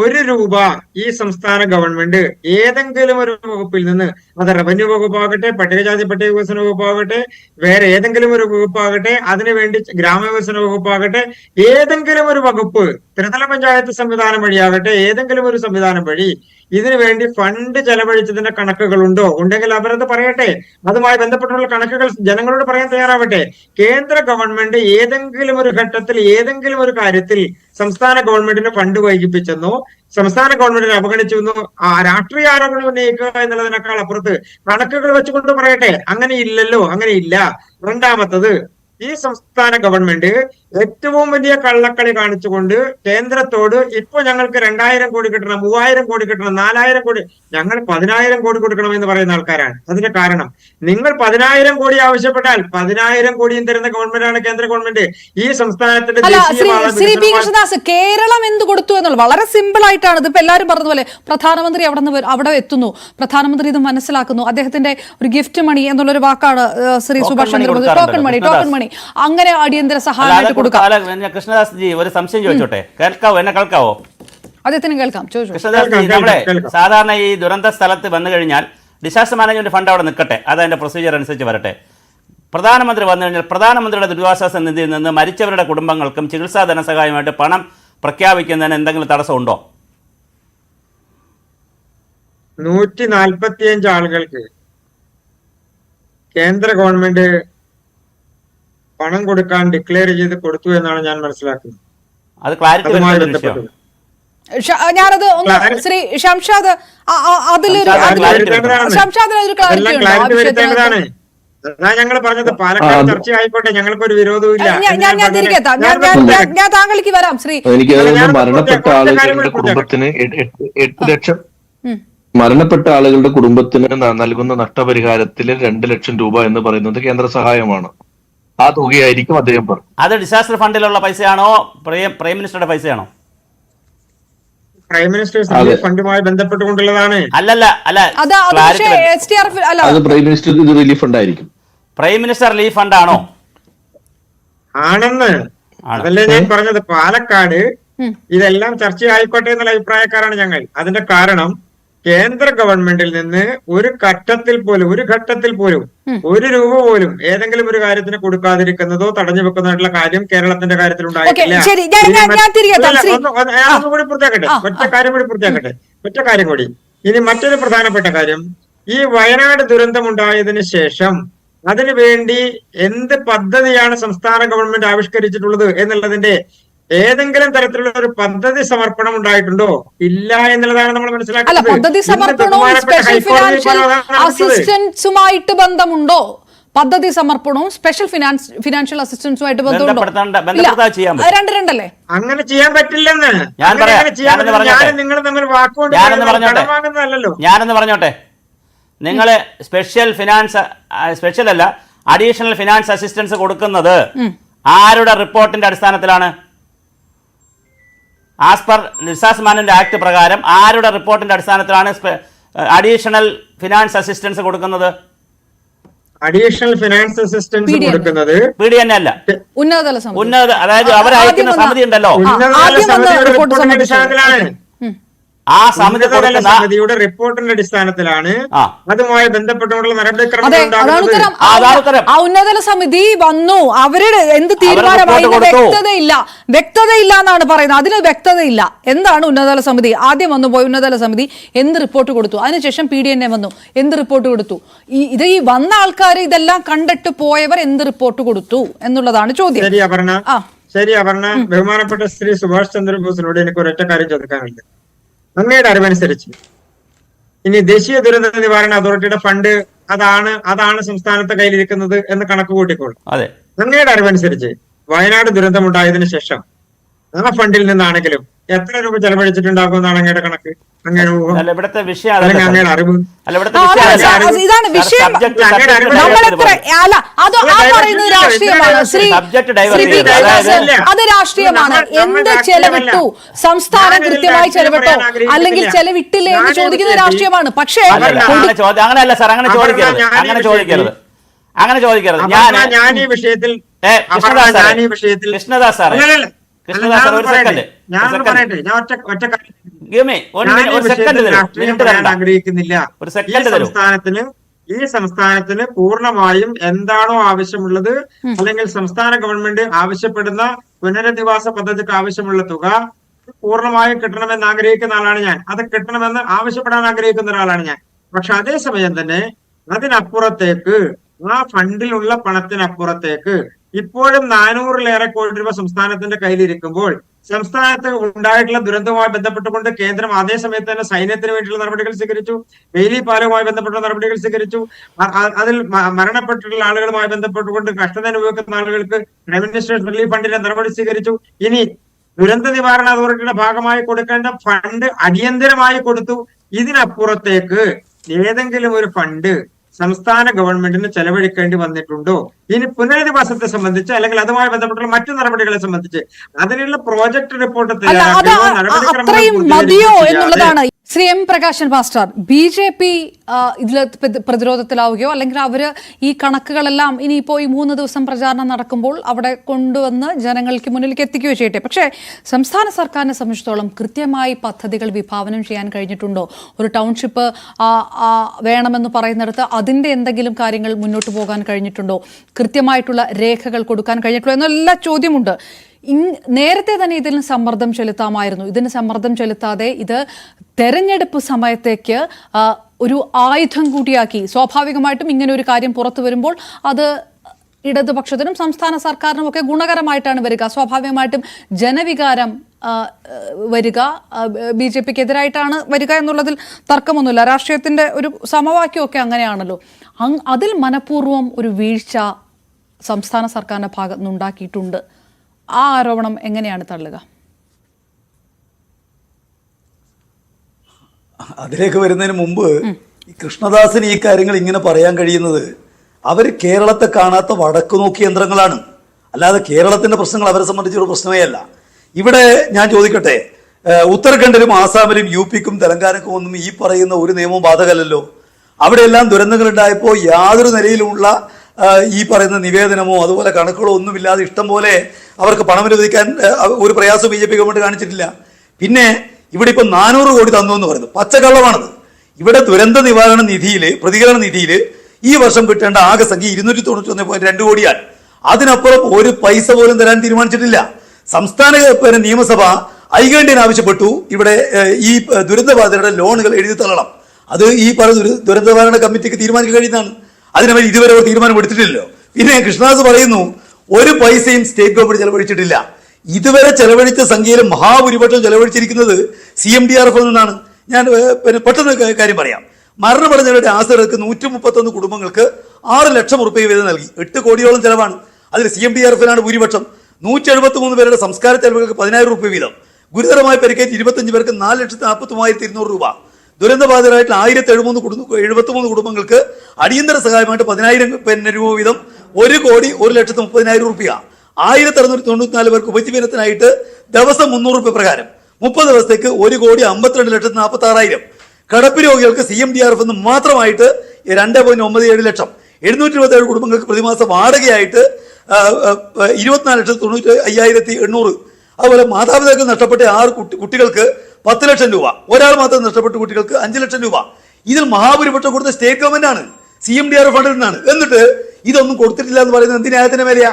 ഒരു രൂപ ഈ സംസ്ഥാന ഗവൺമെന്റ് ഏതെങ്കിലും ഒരു വകുപ്പിൽ നിന്ന്, അത് റവന്യൂ വകുപ്പാകട്ടെ, പട്ടികജാതി പട്ടിക വികസന വകുപ്പാകട്ടെ, വേറെ ഏതെങ്കിലും ഒരു വകുപ്പാകട്ടെ, അതിനുവേണ്ടി ഗ്രാമവികസന വകുപ്പാകട്ടെ, ഏതെങ്കിലും ഒരു വകുപ്പ് ത്രിതല പഞ്ചായത്ത് സംവിധാനം വഴിയാകട്ടെ, ഏതെങ്കിലും ഒരു സംവിധാനം വഴി ഇതിനു വേണ്ടി ഫണ്ട് ചെലവഴിച്ചതിന്റെ കണക്കുകളുണ്ടോ? ഉണ്ടെങ്കിൽ അവരത് പറയട്ടെ. അതുമായി ബന്ധപ്പെട്ടുള്ള കണക്കുകൾ ജനങ്ങളോട് പറയാൻ തയ്യാറാവട്ടെ. കേന്ദ്ര ഗവൺമെന്റ് ഏതെങ്കിലും ഒരു ഘട്ടത്തിൽ ഏതെങ്കിലും ഒരു കാര്യത്തിൽ സംസ്ഥാന ഗവൺമെന്റിന് ഫണ്ട് വൈകിപ്പിച്ചെന്നോ സംസ്ഥാന ഗവൺമെന്റിനെ അവഗണിച്ചെന്നോ രാഷ്ട്രീയ ആരോപണം ഉന്നയിക്കുക എന്നുള്ളതിനേക്കാൾ അപ്പുറത്ത് കണക്കുകൾ വെച്ചുകൊണ്ട് പറയട്ടെ. അങ്ങനെ ഇല്ലല്ലോ, അങ്ങനെ ഇല്ല. രണ്ടാമത്തത്, ഈ സംസ്ഥാന ഗവൺമെന്റ് ഏറ്റവും വലിയ കള്ളക്കളി കാണിച്ചുകൊണ്ട് കേന്ദ്രത്തോട് ഇപ്പൊ ഞങ്ങൾക്ക് 2000 കോടി കിട്ടണം, 3000 കോടി കിട്ടണം, 4000 കോടി, ഞങ്ങൾ 10000 കോടി കൊടുക്കണം എന്ന് പറയുന്ന ആൾക്കാരാണ്. അതിന്റെ കാരണം, നിങ്ങൾ 10000 കോടി ആവശ്യപ്പെട്ടാൽ 10000 കോടിയും തരുന്ന ഗവൺമെന്റാണ് കേന്ദ്ര ഗവൺമെന്റ്. ഈ സംസ്ഥാനത്തിന്റെ ശ്രീ പി കൃഷ്ണദാസ്, കേരളം എന്ത് കൊടുത്തു എന്നുള്ളത് വളരെ സിമ്പിൾ ആയിട്ടാണ്. ഇതിപ്പോ എല്ലാവരും പറഞ്ഞതുപോലെ പ്രധാനമന്ത്രി അവിടെ എത്തുന്നു, പ്രധാനമന്ത്രി ഇത് മനസ്സിലാക്കുന്നു, അദ്ദേഹത്തിന്റെ ഒരു ഗിഫ്റ്റ് മണി എന്നുള്ളൊരു വാക്കാണ് ശ്രീ സുഭാഷ് ചന്ദ്രബോസ്, ടോക്കൺ മണി, അങ്ങനെ അടിയന്തര സഹായമായിട്ട് കൊടുക്കാം. കൃഷ്ണദാസ് ജി, ഒരു സംശയം ചോദിച്ചോട്ടെ? കേൾക്കാവോ? എന്നെ കേൾക്കാവോ? അദ്ദേഹത്തിന് കേൾക്കാം, ചോദിച്ചു. കൃഷ്ണദാസ് ജി, നമ്മുടെ സാധാരണ ഈ ദുരന്ത സ്ഥലത്ത് വന്നു കഴിഞ്ഞാൽ ഡിസാസ്റ്റർ മാനേജ്മെന്റ് ഫണ്ട് അവിടെ നിൽക്കട്ടെ, അതതിന്റെ പ്രൊസീജിയർ അനുസരിച്ച് വരട്ടെ. പ്രധാനമന്ത്രി വന്നു കഴിഞ്ഞാൽ പ്രധാനമന്ത്രിയുടെ ദുരിതാശ്വാസ നിധിയിൽ നിന്ന് മരിച്ചവരുടെ കുടുംബങ്ങൾക്കും ചികിത്സാ ധനസഹായമായിട്ട് പണം പ്രഖ്യാപിക്കുന്നതിന് എന്തെങ്കിലും തടസ്സമുണ്ടോ? 145 ആളുകൾക്ക് കേന്ദ്ര ഗവൺമെന്റ് പണം കൊടുക്കാൻ ഡിക്ലെയർ ചെയ്ത് കൊടുത്തു എന്നാണ് ഞാൻ മനസ്സിലാക്കുന്നത്. അത് ക്ലാരിറ്റി ഞാനത് ശ്രീ ഷംഷാദ് ക്ലാരിറ്റി വരുത്തേണ്ടതാണ്. അതാ ഞങ്ങൾ പറഞ്ഞത്, പാലക്കാട് ചർച്ച ആയിക്കോട്ടെ, ഞങ്ങൾക്കൊരു വിരോധവും ഇല്ല. ഞാൻ താങ്കൾക്ക് വരാം. ശ്രീ, എനിക്ക് മരണപ്പെട്ട ആളുകളുടെ കുടുംബത്തിന് 8 ലക്ഷം, മരണപ്പെട്ട ആളുകളുടെ കുടുംബത്തിന് നൽകുന്ന നഷ്ടപരിഹാരത്തിൽ 2 ലക്ഷം രൂപ എന്ന് പറയുന്നത് കേന്ദ്ര സഹായമാണ്. ആ തുകയായിരിക്കും അദ്ദേഹം പറഞ്ഞു. അത് ഡിസാസ്റ്റർ ഫണ്ടിലുള്ള പൈസയാണോ, പ്രൈം മിനിസ്റ്ററുടെ പൈസയാണോ? പ്രൈം മിനിസ്റ്റർ ഫണ്ടുമായി ബന്ധപ്പെട്ടുകൊണ്ടുള്ളതാണ്. അത് പ്രൈം മിനിസ്റ്റർ റിലീഫ് ഫണ്ട് ആയിരിക്കും. പ്രൈം മിനിസ്റ്റർ റിലീഫ് ഫണ്ട് ആണോ? ആണെന്ന് അതല്ലേ ഞാൻ പറഞ്ഞത്. പാലക്കാട് ഇതെല്ലാം ചർച്ചയായിക്കോട്ടെ എന്നുള്ള അഭിപ്രായക്കാരാണ് ഞങ്ങൾ. അതിന്റെ കാരണം, കേന്ദ്ര ഗവൺമെന്റിൽ നിന്ന് ഒരു ഘട്ടത്തിൽ പോലും 1 രൂപ പോലും ഏതെങ്കിലും ഒരു കാര്യത്തിന് കൊടുക്കാതിരിക്കുന്നതോ തടഞ്ഞു വെക്കുന്നതായിട്ടുള്ള കാര്യം കേരളത്തിന്റെ കാര്യത്തിൽ ഉണ്ടായിട്ടില്ല. ഒന്നുകൂടി പൂർത്തിയാക്കട്ടെ, ഒറ്റ കാര്യം കൂടി. ഇനി മറ്റൊരു പ്രധാനപ്പെട്ട കാര്യം, ഈ വയനാട് ദുരന്തമുണ്ടായതിനു ശേഷം അതിനു വേണ്ടി എന്ത് പദ്ധതിയാണ് സംസ്ഥാന ഗവൺമെന്റ് ആവിഷ്കരിച്ചിട്ടുള്ളത് എന്നുള്ളതിന്റെ ഏതെങ്കിലും തരത്തിലുള്ള ഒരു പദ്ധതി സമർപ്പണം ഉണ്ടായിട്ടുണ്ടോ? ഇല്ല എന്നുള്ളതാണ് നമ്മൾ മനസ്സിലാക്കുന്നത്. പദ്ധതി സമർപ്പണവും സ്പെഷ്യൽ ഫിനാൻഷ്യൽ അസിസ്റ്റൻസുമായിട്ട് ബന്ധമുണ്ടോ? പദ്ധതി സമർപ്പണവും സ്പെഷ്യൽ ഫിനാൻഷ്യൽ അസിസ്റ്റൻസുമായിട്ട് ബന്ധമുണ്ടോ? രണ്ടല്ലേ? അങ്ങനെ ചെയ്യാൻ പറ്റില്ലെന്ന് നിങ്ങൾ തമ്മിൽ വാക്കുകൊണ്ട് കടമാകുന്നതല്ലോ. ഞാനെന്ന് പറഞ്ഞോട്ടെ, നിങ്ങള് സ്പെഷ്യൽ അല്ല, അഡീഷണൽ ഫിനാൻസ് അസിസ്റ്റൻസ് കൊടുക്കുന്നത് ആരുടെ റിപ്പോർട്ടിന്റെ അടിസ്ഥാനത്തിലാണ്? As per disaster management act പ്രകാരം ആരുടെ റിപ്പോർട്ടിന്റെ അടിസ്ഥാനത്തിലാണ് അഡീഷണൽ ഫിനാൻസ് അസിസ്റ്റൻസ് കൊടുക്കുന്നത്? അഡീഷണൽ ഫിനാൻസ് അസിസ്റ്റൻസ് കൊടുക്കുന്നത് PDN അല്ല, ഉന്നത, അതായത് അവരയക്കുന്ന സമിതി ഉണ്ടല്ലോ, ആ സമിതിയുടെ റിപ്പോർട്ടിന്റെ അടിസ്ഥാനത്തിലാണ് അതുമായി ബന്ധപ്പെട്ടുകൊണ്ടുള്ള നടപടിക്രമങ്ങൾ. ആ ഉന്നതതല സമിതി വന്നു, അവരുടെ എന്ത് തീരുമാനമായി വ്യക്തതയില്ല എന്നാണ് പറയുന്നത്. അതിന് വ്യക്തതയില്ല. എന്താണ് ഉന്നതതല സമിതി? ആദ്യം വന്നു പോയി ഉന്നതതല സമിതി എന്ത് റിപ്പോർട്ട് കൊടുത്തു? അതിനുശേഷം PDN വന്നു, എന്ത് റിപ്പോർട്ട് കൊടുത്തു? ഈ വന്ന ആൾക്കാർ ഇതെല്ലാം കണ്ടിട്ട് പോയവർ എന്ത് റിപ്പോർട്ട് കൊടുത്തു എന്നുള്ളതാണ് ചോദ്യം. ശരി അപർണ, ബഹുമാനപ്പെട്ട ശ്രീ സുഭാഷ് ചന്ദ്രബോസിനോട് എനിക്ക് ഒരൊറ്റ കാര്യം ചോദിക്കാനുണ്ട്. അങ്ങയുടെ അറിവനുസരിച്ച് ഇനി ദേശീയ ദുരന്ത നിവാരണ അതോറിറ്റിയുടെ ഫണ്ട് അതാണ് സംസ്ഥാനത്തെ കയ്യിലിരിക്കുന്നത് എന്ന് കണക്ക് കൂട്ടിക്കോളും. അങ്ങയുടെ അറിവനുസരിച്ച് വയനാട് ദുരന്തമുണ്ടായതിനു ശേഷം ആ ഫണ്ടിൽ നിന്നാണെങ്കിലും എത്ര രൂപ ചെലവഴിച്ചിട്ടുണ്ടാകുമെന്നാണ് അങ്ങയുടെ കണക്ക്, അങ്ങയുടെ ഊഹം, അങ്ങയുടെ അറിവ്? ഇതാണ് വിഷയം. അത് രാഷ്ട്രീയമാണ്. എന്ത് ചെലവിട്ടു, സംസ്ഥാനം കൃത്യമായി ചെലവിട്ടോ അല്ലെങ്കിൽ ചെലവിട്ടില്ലേ എന്ന് ചോദിക്കുന്ന രാഷ്ട്രീയമാണ്. പക്ഷേ അങ്ങനെയല്ല സാർ, അങ്ങനെ ചോദിക്കരുത്. ഞാൻ ഈ വിഷയത്തിൽ കൃഷ്ണദാസ് സാർ, കൃഷ്ണദാസ് ഒരു സെക്കൻഡ് ഞാനൊന്ന് പറയട്ടെ, ഞാൻ ഒറ്റ കാര്യം ഒരു സെക്കൻഡ് തരൂ, ആഗ്രഹിക്കുന്നില്ല. ഒരു സെക്കൻഡ് തരൂ. ഈ സംസ്ഥാനത്തിന് പൂർണ്ണമായും എന്താണോ ആവശ്യമുള്ളത്, അല്ലെങ്കിൽ സംസ്ഥാന ഗവൺമെന്റ് ആവശ്യപ്പെടുന്ന പുനരധിവാസ പദ്ധതിക്ക് ആവശ്യമുള്ള തുക പൂർണ്ണമായും കിട്ടണമെന്ന് ആഗ്രഹിക്കുന്ന ആളാണ് ഞാൻ. അത് കിട്ടണമെന്ന് ആവശ്യപ്പെടാൻ ആഗ്രഹിക്കുന്ന ഒരാളാണ് ഞാൻ. പക്ഷെ അതേസമയം തന്നെ അതിനപ്പുറത്തേക്ക്, ആ ഫണ്ടിലുള്ള പണത്തിനപ്പുറത്തേക്ക് ഇപ്പോഴും 400-ലേറെ കോടി രൂപ സംസ്ഥാനത്തിന്റെ കയ്യിലിരിക്കുമ്പോൾ സംസ്ഥാനത്ത് ഉണ്ടായിട്ടുള്ള ദുരന്തവുമായി ബന്ധപ്പെട്ടുകൊണ്ട് കേന്ദ്രം അതേ സമയത്ത് തന്നെ സൈന്യത്തിന് വേണ്ടിയുള്ള നടപടികൾ സ്വീകരിച്ചു, ബെയിലി പാലവുമായി ബന്ധപ്പെട്ട നടപടികൾ സ്വീകരിച്ചു, അതിൽ മരണപ്പെട്ടിട്ടുള്ള ആളുകളുമായി ബന്ധപ്പെട്ടുകൊണ്ട് കഷ്ടത അനുഭവിക്കുന്ന ആളുകൾക്ക് അഡ്മിനിസ്ട്രേഷൻ റിലീഫ് ഫണ്ടിന്റെ നടപടി സ്വീകരിച്ചു. ഇനി ദുരന്ത നിവാരണ അതോറിറ്റിയുടെ ഭാഗമായി കൊടുക്കേണ്ട ഫണ്ട് അടിയന്തരമായി കൊടുത്തു. ഇതിനപ്പുറത്തേക്ക് ഏതെങ്കിലും ഒരു ഫണ്ട് സംസ്ഥാന ഗവൺമെന്റിന് ചെലവഴിക്കേണ്ടി വന്നിട്ടുണ്ടോ? ഇനി പുനരധിവാസത്തെ സംബന്ധിച്ച് അല്ലെങ്കിൽ അതുമായി ബന്ധപ്പെട്ടുള്ള മറ്റു നടപടികളെ സംബന്ധിച്ച് അതിനുള്ള പ്രോജക്ട് റിപ്പോർട്ട് അത്രയും മതിയോ എന്നുള്ളതാണ്. Shri M Prakashan master, BJP ഇതിൽ പ്രതിരോധത്തിലാവുകയോ അല്ലെങ്കിൽ അവര് ഈ കണക്കുകളെല്ലാം ഇനിയിപ്പോ ഈ 3 ദിവസം പ്രചാരണം നടക്കുമ്പോൾ അവിടെ കൊണ്ടുവന്ന് ജനങ്ങൾക്ക് മുന്നിലേക്ക് എത്തിക്കുകയോ ചെയ്യട്ടെ. പക്ഷേ സംസ്ഥാന സർക്കാരിനെ സംബന്ധിച്ചിടത്തോളം കൃത്യമായി പദ്ധതികൾ വിഭാവനം ചെയ്യാൻ കഴിഞ്ഞിട്ടുണ്ടോ? ഒരു ടൗൺഷിപ്പ് വേണമെന്ന് പറയുന്നിടത്ത് അതിന്റെ എന്തെങ്കിലും കാര്യങ്ങൾ മുന്നോട്ട് പോകാൻ കഴിഞ്ഞിട്ടുണ്ടോ? കൃത്യമായിട്ടുള്ള രേഖകൾ കൊടുക്കാൻ കഴിഞ്ഞിട്ടുണ്ടോ എന്നുള്ള ചോദ്യമുണ്ട്. നേരത്തെ തന്നെ ഇതിന് സമ്മർദ്ദം ചെലുത്താമായിരുന്നു. ഇതിന് സമ്മർദ്ദം ചെലുത്താതെ ഇത് തെരഞ്ഞെടുപ്പ് സമയത്തേക്ക് ഒരു ആയുധം കൂടിയാക്കി. സ്വാഭാവികമായിട്ടും ഇങ്ങനെ ഒരു കാര്യം പുറത്തു വരുമ്പോൾ അത് ഇടതുപക്ഷത്തിനും സംസ്ഥാന സർക്കാരിനും ഒക്കെ ഗുണകരമായിട്ടാണ് വരിക. സ്വാഭാവികമായിട്ടും ജനവികാരം വരിക BJPക്കെതിരായിട്ടാണ് വരിക എന്നുള്ളതിൽ തർക്കമൊന്നുമില്ല. രാഷ്ട്രീയത്തിന്റെ ഒരു സമവാക്യമൊക്കെ അങ്ങനെയാണല്ലോ. അതിൽ മനഃപൂർവ്വം ഒരു വീഴ്ച സംസ്ഥാന സർക്കാരിന്റെ ഭാഗത്തുനിന്നുണ്ടാക്കിയിട്ടുണ്ട്. ആ ആരോപണം എങ്ങനെയാണ് തള്ളുക? അതിലേക്ക് വരുന്നതിന് മുമ്പ് ഈ കൃഷ്ണദാസിന് ഈ കാര്യങ്ങൾ ഇങ്ങനെ പറയാൻ കഴിയുന്നത് അവർ കേരളത്തെ കാണാത്ത വടക്കു നോക്കി യന്ത്രങ്ങളാണ്. അല്ലാതെ കേരളത്തിന്റെ പ്രശ്നങ്ങൾ അവരെ സംബന്ധിച്ചൊരു പ്രശ്നമേ അല്ല. ഇവിടെ ഞാൻ ചോദിക്കട്ടെ, ഉത്തരാഖണ്ഡിലും ആസാമിലും UPക്കും തെലങ്കാനക്കും ഒന്നും ഈ പറയുന്ന ഒരു നിയമവും ബാധകമല്ലല്ലോ. അവിടെയെല്ലാം ദുരന്തങ്ങൾ ഉണ്ടായപ്പോൾ യാതൊരു നിലയിലുമുള്ള ഈ പറയുന്ന നിവേദനമോ അതുപോലെ കണക്കുകളോ ഒന്നുമില്ലാതെ ഇഷ്ടം പോലെ അവർക്ക് പണം അനുവദിക്കാൻ ഒരു പ്രയാസം BJP ഗവൺമെന്റ് കാണിച്ചിട്ടില്ല. പിന്നെ ഇവിടെ ഇപ്പൊ 400 കോടി തന്നു എന്ന് പറയുന്നത് പച്ചക്കള്ളമാണത്. ഇവിടെ ദുരന്ത നിവാരണ നിധിയിൽ, പ്രതികരണ നിധിയിൽ ഈ വർഷം കിട്ടേണ്ട ആകെ സംഖ്യ 291.2 കോടിയാണ്. അതിനപ്പുറം ഒരു പൈസ പോലും തരാൻ തീരുമാനിച്ചിട്ടില്ല. സംസ്ഥാന നിയമസഭ ഐകണ്ഠ്യൻ ആവശ്യപ്പെട്ടു ഇവിടെ ഈ ദുരന്തബാധിതരുടെ ലോണുകൾ എഴുതി തള്ളണം. അത് ഈ പറയുന്ന ദുരന്ത നിവാരണ കമ്മിറ്റിക്ക് തീരുമാനിക്കാൻ കഴിയുന്നതാണ്. അതിനുവേണ്ടി ഇതുവരെ തീരുമാനം എടുത്തിട്ടില്ലല്ലോ. പിന്നെ കൃഷ്ണദാസ് പറയുന്നു ഒരു പൈസയും സ്റ്റേറ്റ് ഗവൺമെന്റ് ചെലവഴിച്ചിട്ടില്ല. ഇതുവരെ ചെലവഴിച്ച സംഖ്യയിൽ മഹാഭൂരിപക്ഷം ചെലവഴിച്ചിരിക്കുന്നത് CMDRF നിന്നാണ്. ഞാൻ പെട്ടെന്ന് കാര്യം പറയാം. മരണമടഞ്ഞവരുടെ ആശ്രയർക്ക് 131 കുടുംബങ്ങൾക്ക് 6 ലക്ഷം റുപ്യ വീതം നൽകി. 8 കോടിയോളം ചെലവാണ്. അതിൽ CMDRFിനാണ് ഭൂരിപക്ഷം. 173 പേരുടെ സംസ്കാര ചെലവുകൾക്ക് 10,000 റുപ്യ വീതം. ഗുരുതരമായി പരിക്കേറ്റ് 25 പേർക്ക് 4,43,200 രൂപ. ദുരന്തബാധിതരായിട്ടുള്ള 1,073 കുടുംബങ്ങൾക്ക് അടിയന്തര സഹായമായിട്ട് 10,000 രൂപ വീതം 1,01,30,000 റുപ്യ. 1,694 പേർക്ക് ഉപജീവനത്തിനായിട്ട് ദിവസം 300 രൂപ പ്രകാരം 30 ദിവസത്തേക്ക് 1,52,46,000. കിടപ്പ് രോഗികൾക്ക് CMDRF എന്ന് മാത്രമായിട്ട് 2.97 ലക്ഷം. 727 കുടുംബങ്ങൾക്ക് പ്രതിമാസ വാടകയായിട്ട് 24,95,800. അതുപോലെ മാതാപിതാക്കൾ നഷ്ടപ്പെട്ട 6 കുട്ടികൾക്ക് 10 ലക്ഷം രൂപ. ഒരാൾ മാത്രം നഷ്ടപ്പെട്ട കുട്ടികൾക്ക് 5 ലക്ഷം രൂപ. ഇതിൽ മഹാഭൂരിപക്ഷം കൊടുത്ത സ്റ്റേറ്റ് ഗവൺമെന്റ് ആണ്, CMDRF ഫണ്ടിൽ നിന്നാണ്. എന്നിട്ട് ഇതൊന്നും കൊടുത്തിട്ടില്ല എന്ന് പറയുന്നത് എന്തിനായതിന്റെ മേലെയാ?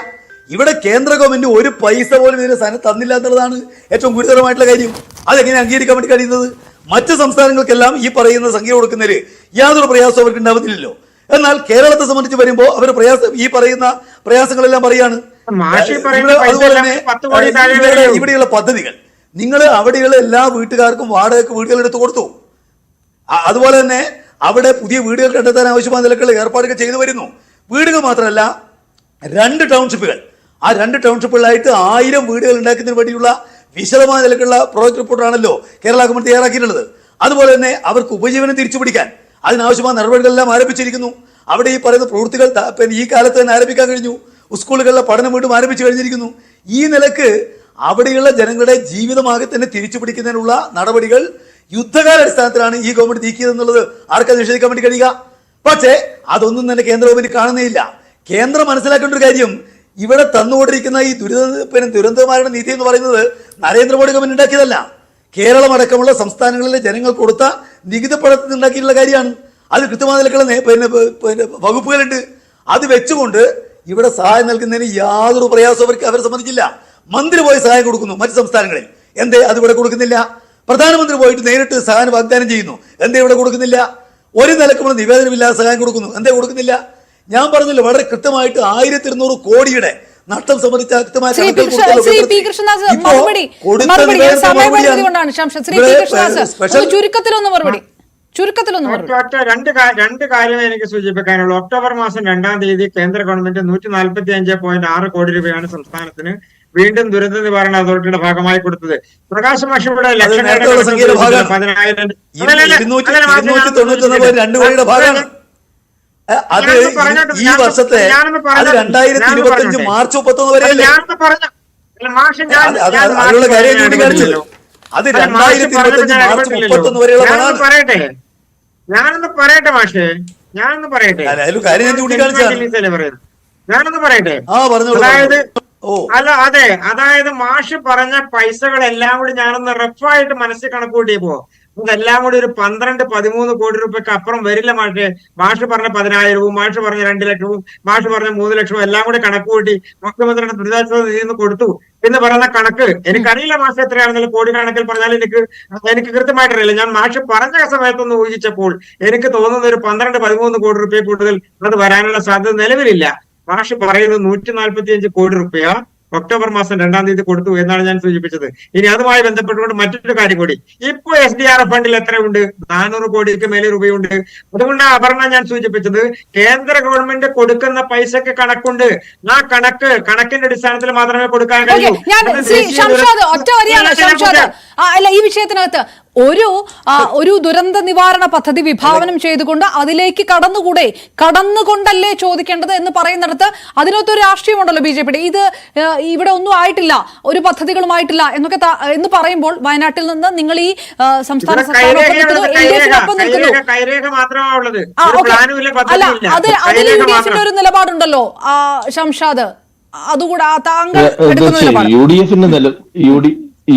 ഇവിടെ കേന്ദ്ര ഗവൺമെന്റ് ഒരു പൈസ പോലും ഇതിന് തന്നില്ല എന്നുള്ളതാണ് ഏറ്റവും ഗുരുതരമായിട്ടുള്ള കാര്യം. അതെങ്ങനെ അംഗീകരിക്കാൻ വേണ്ടി കഴിയുന്നത്? മറ്റ് സംസ്ഥാനങ്ങൾക്കെല്ലാം ഈ പറയുന്ന സംഖ്യ കൊടുക്കുന്നതിൽ യാതൊരു പ്രയാസവും അവർക്ക് ഉണ്ടാവുന്നില്ലല്ലോ. എന്നാൽ കേരളത്തെ സംബന്ധിച്ച് വരുമ്പോൾ അവർ ഈ പറയുന്ന പ്രയാസങ്ങളെല്ലാം പറയാണ്. അതുപോലെ തന്നെ ഇവിടെയുള്ള പദ്ധതികൾ നിങ്ങൾ അവിടെയുള്ള എല്ലാ വീട്ടുകാർക്കും വാടകയ്ക്ക് വീടുകൾ എടുത്തു കൊടുത്തു. അതുപോലെ തന്നെ അവിടെ പുതിയ വീടുകൾ കണ്ടെത്താൻ ആവശ്യമായ നിലക്കുള്ള ഏർപ്പാടുകൾ ചെയ്തു വരുന്നു. വീടുകൾ മാത്രമല്ല, 2 ടൗൺഷിപ്പുകൾ, ആ 2 ടൗൺഷിപ്പുകളിലായിട്ട് 1000 വീടുകൾ ഉണ്ടാക്കുന്നതിന് വേണ്ടിയുള്ള വിശദമായ നിലക്കുള്ള പ്രോജക്ട് റിപ്പോർട്ടാണല്ലോ കേരള ഗവൺമെന്റ് തയ്യാറാക്കിയിട്ടുള്ളത്. അതുപോലെ തന്നെ അവർക്ക് ഉപജീവനം തിരിച്ചുപിടിക്കാൻ അതിനാവശ്യമായ നടപടികളെല്ലാം ആരംഭിച്ചിരിക്കുന്നു. അവിടെ ഈ പറയുന്ന പ്രവൃത്തികൾ ഈ കാലത്ത് തന്നെ ആരംഭിക്കാൻ കഴിഞ്ഞു. സ്കൂളുകളിലെ പഠനം വീണ്ടും ആരംഭിച്ചു കഴിഞ്ഞിരിക്കുന്നു. ഈ നിലക്ക് അവിടെയുള്ള ജനങ്ങളുടെ ജീവിതമാകെ തന്നെ തിരിച്ചുപിടിക്കുന്നതിനുള്ള നടപടികൾ യുദ്ധകാലാടിസ്ഥാനത്തിലാണ് ഈ ഗവൺമെന്റ് നീക്കിയതെന്നുള്ളത് ആർക്കാ നിഷേധിക്കാൻ വേണ്ടി കഴിയുക? പക്ഷേ അതൊന്നും തന്നെ കേന്ദ്ര ഗവൺമെന്റ് കാണുന്നേയില്ല. കേന്ദ്രം മനസ്സിലാക്കേണ്ട ഒരു കാര്യം, ഇവിടെ തന്നുകൊണ്ടിരിക്കുന്ന ഈ ദുരന്തമാരുടെ നീതി എന്ന് പറയുന്നത് നരേന്ദ്രമോദി ഗവൺമെന്റ് ഉണ്ടാക്കിയതല്ല. കേരളം അടക്കമുള്ള സംസ്ഥാനങ്ങളിലെ ജനങ്ങൾ കൊടുത്ത നികുതി പണത്തിൽ ഉണ്ടാക്കിയിട്ടുള്ള കാര്യമാണ്. അത് കൃത്യമായ നിലക്കുള്ള വകുപ്പുകളുണ്ട്. അത് വെച്ചുകൊണ്ട് ഇവിടെ സഹായം നൽകുന്നതിന് യാതൊരു പ്രയാസവും അവർ സമ്മതിച്ചില്ല. മന്ത്രി പോയി സഹായം കൊടുക്കുന്നു മറ്റ് സംസ്ഥാനങ്ങളിൽ, എന്തേ അത് ഇവിടെ കൊടുക്കുന്നില്ല? പ്രധാനമന്ത്രി പോയിട്ട് നേരിട്ട് സഹായം വാഗ്ദാനം ചെയ്യുന്നു, എന്തേ ഇവിടെ കൊടുക്കുന്നില്ല? ഒരു നിലക്കുള്ള നിവേദനമില്ലാതെ സഹായം കൊടുക്കുന്നു, എന്തേ കൊടുക്കുന്നില്ല? ഞാൻ പറഞ്ഞല്ലോ, വളരെ കൃത്യമായിട്ട് 1200 കോടിയുടെ നഷ്ടം സംബന്ധിച്ച കൃത്യമായ രണ്ട് കാര്യം എനിക്ക് സൂചിപ്പിക്കാനുള്ളൂ. ഒക്ടോബർ മാസം 2-ാം തീയതി കേന്ദ്ര ഗവൺമെന്റ് 145.6 കോടി രൂപയാണ് സംസ്ഥാനത്തിന് വീണ്ടും ദുരന്ത നിവാരണ അതോറിറ്റിയുടെ ഭാഗമായി കൊടുത്തത്. പ്രകാശ് മാഷ് ഇവിടെ അത് ഈ വർഷത്തെ 2025 മാർച്ച് 31 വരെയല്ലേ? അതിനുള്ള കാര്യം ചൂണ്ടിക്കാണിച്ചല്ലോ. അത് 2025 മാർച്ച് 31 വരെയുള്ള പണമാണ്. ഞാനൊന്ന് പറയട്ടെ മാഷേ, ഞാനൊന്ന് പറയട്ടെ. അതായത് മാഷ് പറഞ്ഞ പൈസകളെല്ലാം കൂടി ഞാനൊന്ന് റഫായിട്ട് മനസ്സിൽ കണക്ക് കൂട്ടിയപ്പോ ഇതെല്ലാം കൂടി ഒരു 12-13 കോടി രൂപയ്ക്ക് അപ്പുറം വരില്ല മാഷെ. മാഷ് പറഞ്ഞ 10,000-വും മാഷ് പറഞ്ഞ 2 ലക്ഷവും മാഷ് പറഞ്ഞ 3 ലക്ഷവും എല്ലാം കൂടി കണക്ക് കൂട്ടി മുഖ്യമന്ത്രിയുടെ ദുരിതാശ്വാസ നിധിയിൽ നിന്ന് കൊടുത്തു എന്ന് പറയുന്ന കണക്ക് എനിക്കറിയില്ല മാഷ് എത്രയാണെന്നുള്ള കോടി കണക്കിൽ പറഞ്ഞാൽ എനിക്ക് കൃത്യമായിട്ടറിയില്ല. ഞാൻ മാഷ് പറഞ്ഞ സമയത്തൊന്ന് ഊഹിച്ചപ്പോൾ എനിക്ക് തോന്നുന്ന ഒരു 12-13 കോടി രൂപ കൂടുതൽ അത് വരാനുള്ള സാധ്യത നിലവിലില്ല. മാഷ് പറയുന്നത് 145 കോടി രൂപ ഒക്ടോബർ മാസം 2-ാം തീയതി കൊടുത്തു എന്നാണ് ഞാൻ സൂചിപ്പിച്ചത്. ഇനി അതുമായി ബന്ധപ്പെട്ടുകൊണ്ട് മറ്റൊരു കാര്യം കൂടി, ഇപ്പൊ SDRF ഫണ്ടിൽ എത്രയുണ്ട്? 400 കോടിക്ക് മേലെ രൂപയുണ്ട്. അതുകൊണ്ട് അപർണ ഞാൻ സൂചിപ്പിച്ചത് കേന്ദ്ര ഗവൺമെന്റ് കൊടുക്കുന്ന പൈസക്ക് കണക്കുണ്ട്. ആ കണക്കിന്റെ അടിസ്ഥാനത്തിൽ മാത്രമേ കൊടുക്കാൻ കഴിയൂ. അല്ല, ഈ വിഷയത്തിനകത്ത് ഒരു ദുരന്ത നിവാരണ പദ്ധതി വിഭാവനം ചെയ്തുകൊണ്ട് അതിലേക്ക് കടന്നുകൊണ്ടല്ലേ ചോദിക്കേണ്ടത് എന്ന് പറയുന്നിടത്ത് അതിനകത്തൊരു രാഷ്ട്രീയമുണ്ടല്ലോ BJP-യുടെ. ഇത് ഇവിടെ ഒന്നും ആയിട്ടില്ല, ഒരു പദ്ധതികളുമായിട്ടില്ല എന്ന് പറയുമ്പോൾ വയനാട്ടിൽ നിന്ന് നിങ്ങൾ ഈ സംസ്ഥാന സർക്കാർ ഒരു നിലപാടുണ്ടല്ലോ ഷംഷാദ്, അതുകൂടെ താങ്കൾ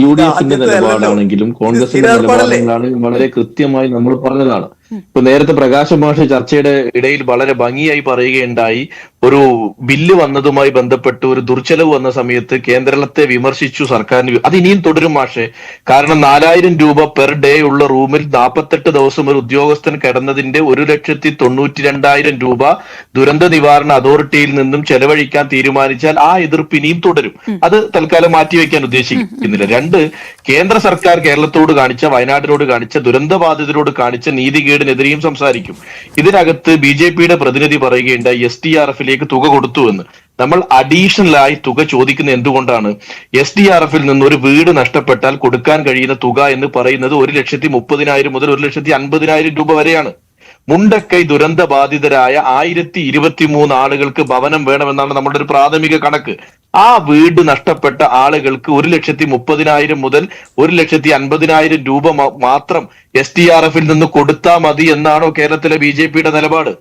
UDF-ന്റെ നിലപാടാണെങ്കിലും കോൺഗ്രസിന്റെ നിലപാടുകളാണെങ്കിലും വളരെ കൃത്യമായി നമ്മൾ പറഞ്ഞതാണ്. ഇപ്പൊ നേരത്തെ പ്രകാശ് മാഷ് ചർച്ചയുടെ ഇടയിൽ വളരെ ഭംഗിയായി പറയുകയുണ്ടായി, ഒരു ബില്ല് വന്നതുമായി ബന്ധപ്പെട്ട് ഒരു ദുർച്ചെലവ് വന്ന സമയത്ത് കേന്ദ്രത്തെ വിമർശിച്ചു സർക്കാരിന്. അത് ഇനിയും തുടരും മാഷെ. കാരണം 4000 രൂപ പെർ ഡേ ഉള്ള റൂമിൽ 48 ദിവസം ഒരു ഉദ്യോഗസ്ഥൻ കിടന്നതിന്റെ 1,92,200 രൂപ ദുരന്ത നിവാരണ അതോറിറ്റിയിൽ നിന്നും ചെലവഴിക്കാൻ തീരുമാനിച്ചാൽ ആ എതിർപ്പ് ഇനിയും തുടരും. അത് തൽക്കാലം മാറ്റിവെക്കാൻ ഉദ്ദേശിക്കുന്നില്ല. 2, കേന്ദ്ര സർക്കാർ കേരളത്തോട് കാണിച്ച, വയനാടിനോട് കാണിച്ച, ദുരന്തബാധിതരോട് കാണിച്ച നീതികേടിനെതിരെയും സംസാരിക്കും. ഇതിനകത്ത് BJP-യുടെ പ്രതിനിധി പറയുകയുണ്ടായി SDRF-ലേക്ക് തുക കൊടുത്തുവെന്ന്. നമ്മൾ അഡീഷണലായി തുക ചോദിക്കുന്നത് എന്തുകൊണ്ടാണ്? SDRF-ൽ നിന്ന് ഒരു വീട് നഷ്ടപ്പെട്ടാൽ കൊടുക്കാൻ കഴിയുന്ന തുക എന്ന് പറയുന്നത് 1,30,000 മുതൽ 1,50,000 രൂപ വരെയാണ്. മുണ്ടക്കൈ ദുരന്ത ബാധിതരായ 1023 ആളുകൾക്ക് ഭവനം വേണമെന്നാണ് നമ്മുടെ ഒരു പ്രാഥമിക കണക്ക്. ആ വീട് നഷ്ടപ്പെട്ട ആളുകൾക്ക് 1,30,000 മുതൽ 1,50,000 രൂപ മാത്രം SDRF-ൽ നിന്ന് കൊടുത്താൽ മതി എന്നാണോ കേരളത്തിലെ BJP-യുടെ നിലപാട്?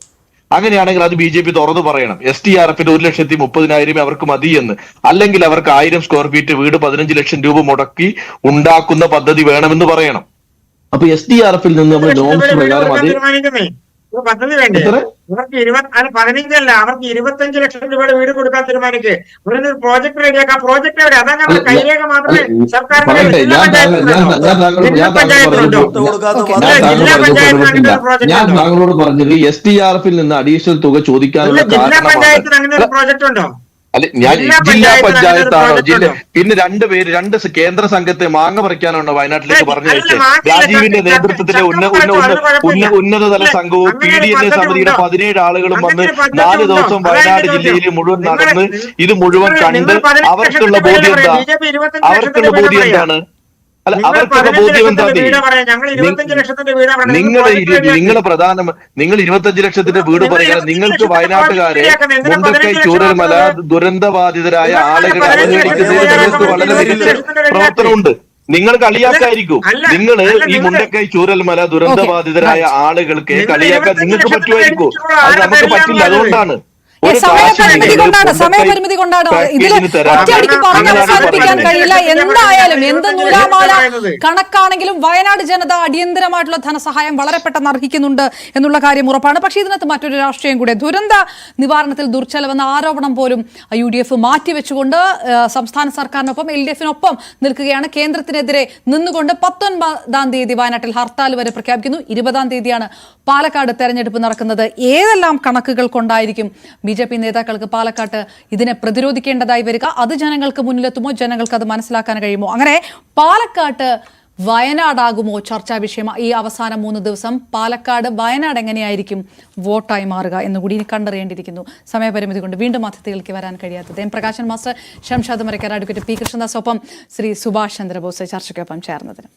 അങ്ങനെയാണെങ്കിൽ അത് BJP തുറന്നു പറയണം. SDRF-ന്റെ 1,30,000 അവർക്ക് മതിയെന്ന്. അല്ലെങ്കിൽ അവർക്ക് 1000 സ്ക്വയർ ഫീറ്റ് വീട് 15 ലക്ഷം രൂപ മുടക്കി ഉണ്ടാക്കുന്ന പദ്ധതി വേണമെന്ന് പറയണം. അപ്പൊ SDRF-ൽ നിന്ന് നമ്മൾ നോംസ് പ്രകാരം പദ്ധതി വേണ്ടേ? അവർക്ക് 15 അവർക്ക് 25 ലക്ഷം രൂപയുടെ വീട് കൊടുക്കാൻ തീരുമാനിക്കുക. ഒരു പ്രോജക്ട് റെഡിയാക്കാം. പ്രോജക്ട് എവിടെ? അതാ നമ്മുടെ കൈരേഖ മാത്രമേ സർക്കാരിന്റെ ജില്ലാ ഞാൻ താങ്കളോട് പറഞ്ഞത് SDRF-ൽ നിന്ന് അഡീഷണൽ തുക ചോദിക്കാനുള്ള ജില്ലാ പഞ്ചായത്തിന് അങ്ങനെ ഒരു പ്രോജക്ട് ഉണ്ടോ? അല്ലെ, ഞാൻ ജില്ലാ പഞ്ചായത്താണോ? പിന്നെ 2 പേര് 2 കേന്ദ്ര സംഘത്തെ മാങ്ങ പറിക്കാനാണോ വയനാട്ടിലേക്ക് പറഞ്ഞു വെച്ചത്? രാജീവിന്റെ നേതൃത്വത്തിലെ ഉന്നതതല സംഘവും PDNA സമിതിയുടെ 17 ആളുകളും വന്ന് 4 ദിവസം വയനാട് ജില്ലയിൽ മുഴുവൻ നടന്ന് ഇത് മുഴുവൻ കണ്ട് അവർക്കുള്ള ബോധ്യം എന്താണ്? അല്ല, അവർക്കുള്ള ബോധ്യം എന്താ? നിങ്ങൾ 25 ലക്ഷത്തിന്റെ വീട് പറയുക. നിങ്ങൾക്ക് വയനാട്ടുകാരെ മുണ്ടക്കൈ ചൂരൽമല ദുരന്തബാധിതരായ ആളുകളെ അവഹേളിക്കുന്നതിന് നിങ്ങൾക്ക് വളരെ മികച്ച പ്രവർത്തനമുണ്ട്. നിങ്ങൾ കളിയാക്കായിരിക്കും. നിങ്ങൾ ഈ മുണ്ടക്കൈ ചൂരൽമല ദുരന്തബാധിതരായ ആളുകൾക്ക് കളിയാക്കാൻ നിങ്ങൾക്ക് പറ്റുമായിരിക്കും. അത് നമുക്ക് പറ്റില്ല. അതുകൊണ്ടാണ് ഒരു സമയപരിമിതി കൊണ്ടാണ് പാക്കേജിന് ഇതിൽ തരാം. ഒറ്റയടിക്ക് പറഞ്ഞ് അങ്ങനെ അവസാനിപ്പിക്കാൻ അങ്ങനെ കഴിയില്ല. അങ്ങനെ എന്തായാലും എന്ത് അങ്ങനെ നൂലാമാല പറയുന്നത്. കണക്കാണെങ്കിലും വയനാട് ജനത അടിയന്തരമായിട്ടുള്ള ധനസഹായം വളരെ പെട്ടെന്ന് അർഹിക്കുന്നുണ്ട് എന്നുള്ള കാര്യം ഉറപ്പാണ്. പക്ഷേ ഇതിനകത്ത് മറ്റൊരു രാഷ്ട്രീയം കൂടെ, ദുരന്ത നിവാരണത്തിൽ ദുർച്ചെലവെന്ന ആരോപണം പോലും UDF മാറ്റിവെച്ചുകൊണ്ട് സംസ്ഥാന സർക്കാരിനൊപ്പം LDF-നൊപ്പം നിൽക്കുകയാണ്. കേന്ദ്രത്തിനെതിരെ നിന്നുകൊണ്ട് 19-ാം തീയതി വയനാട്ടിൽ ഹർത്താൽ വരെ പ്രഖ്യാപിക്കുന്നു. 20-ാം തീയതിയാണ് പാലക്കാട് തെരഞ്ഞെടുപ്പ് നടക്കുന്നത്. ഏതെല്ലാം കണക്കുകൾ കൊണ്ടായിരിക്കും BJP നേതാക്കൾക്ക് പാലക്കാട്ട് ഇതിനെ പ്രതിരോധിക്കേണ്ടതായി വരിക? അത് ജനങ്ങൾക്ക് മുന്നിലെത്തുമോ? ജനങ്ങൾക്ക് അത് മനസ്സിലാക്കാൻ കഴിയുമോ? അങ്ങനെ പാലക്കാട്ട് വയനാടാകുമോ ചർച്ചാ വിഷയം? ഈ അവസാന 3 ദിവസം പാലക്കാട് വയനാട് എങ്ങനെയായിരിക്കും വോട്ടായി മാറുക എന്നുകൂടി ഇനി കണ്ടറിയേണ്ടിയിരിക്കുന്നു. സമയപരിമിതി കൊണ്ട് വീണ്ടും അതിഥികൾക്ക് വരാൻ കഴിയാത്തത് Prakashan master, Shamshad Marakkar, advocate P. Krishnadas, ഒപ്പം ശ്രീ സുഭാഷ് ചന്ദ്രബോസ് ചർച്ചയ്ക്കൊപ്പം ചേർന്നതിന്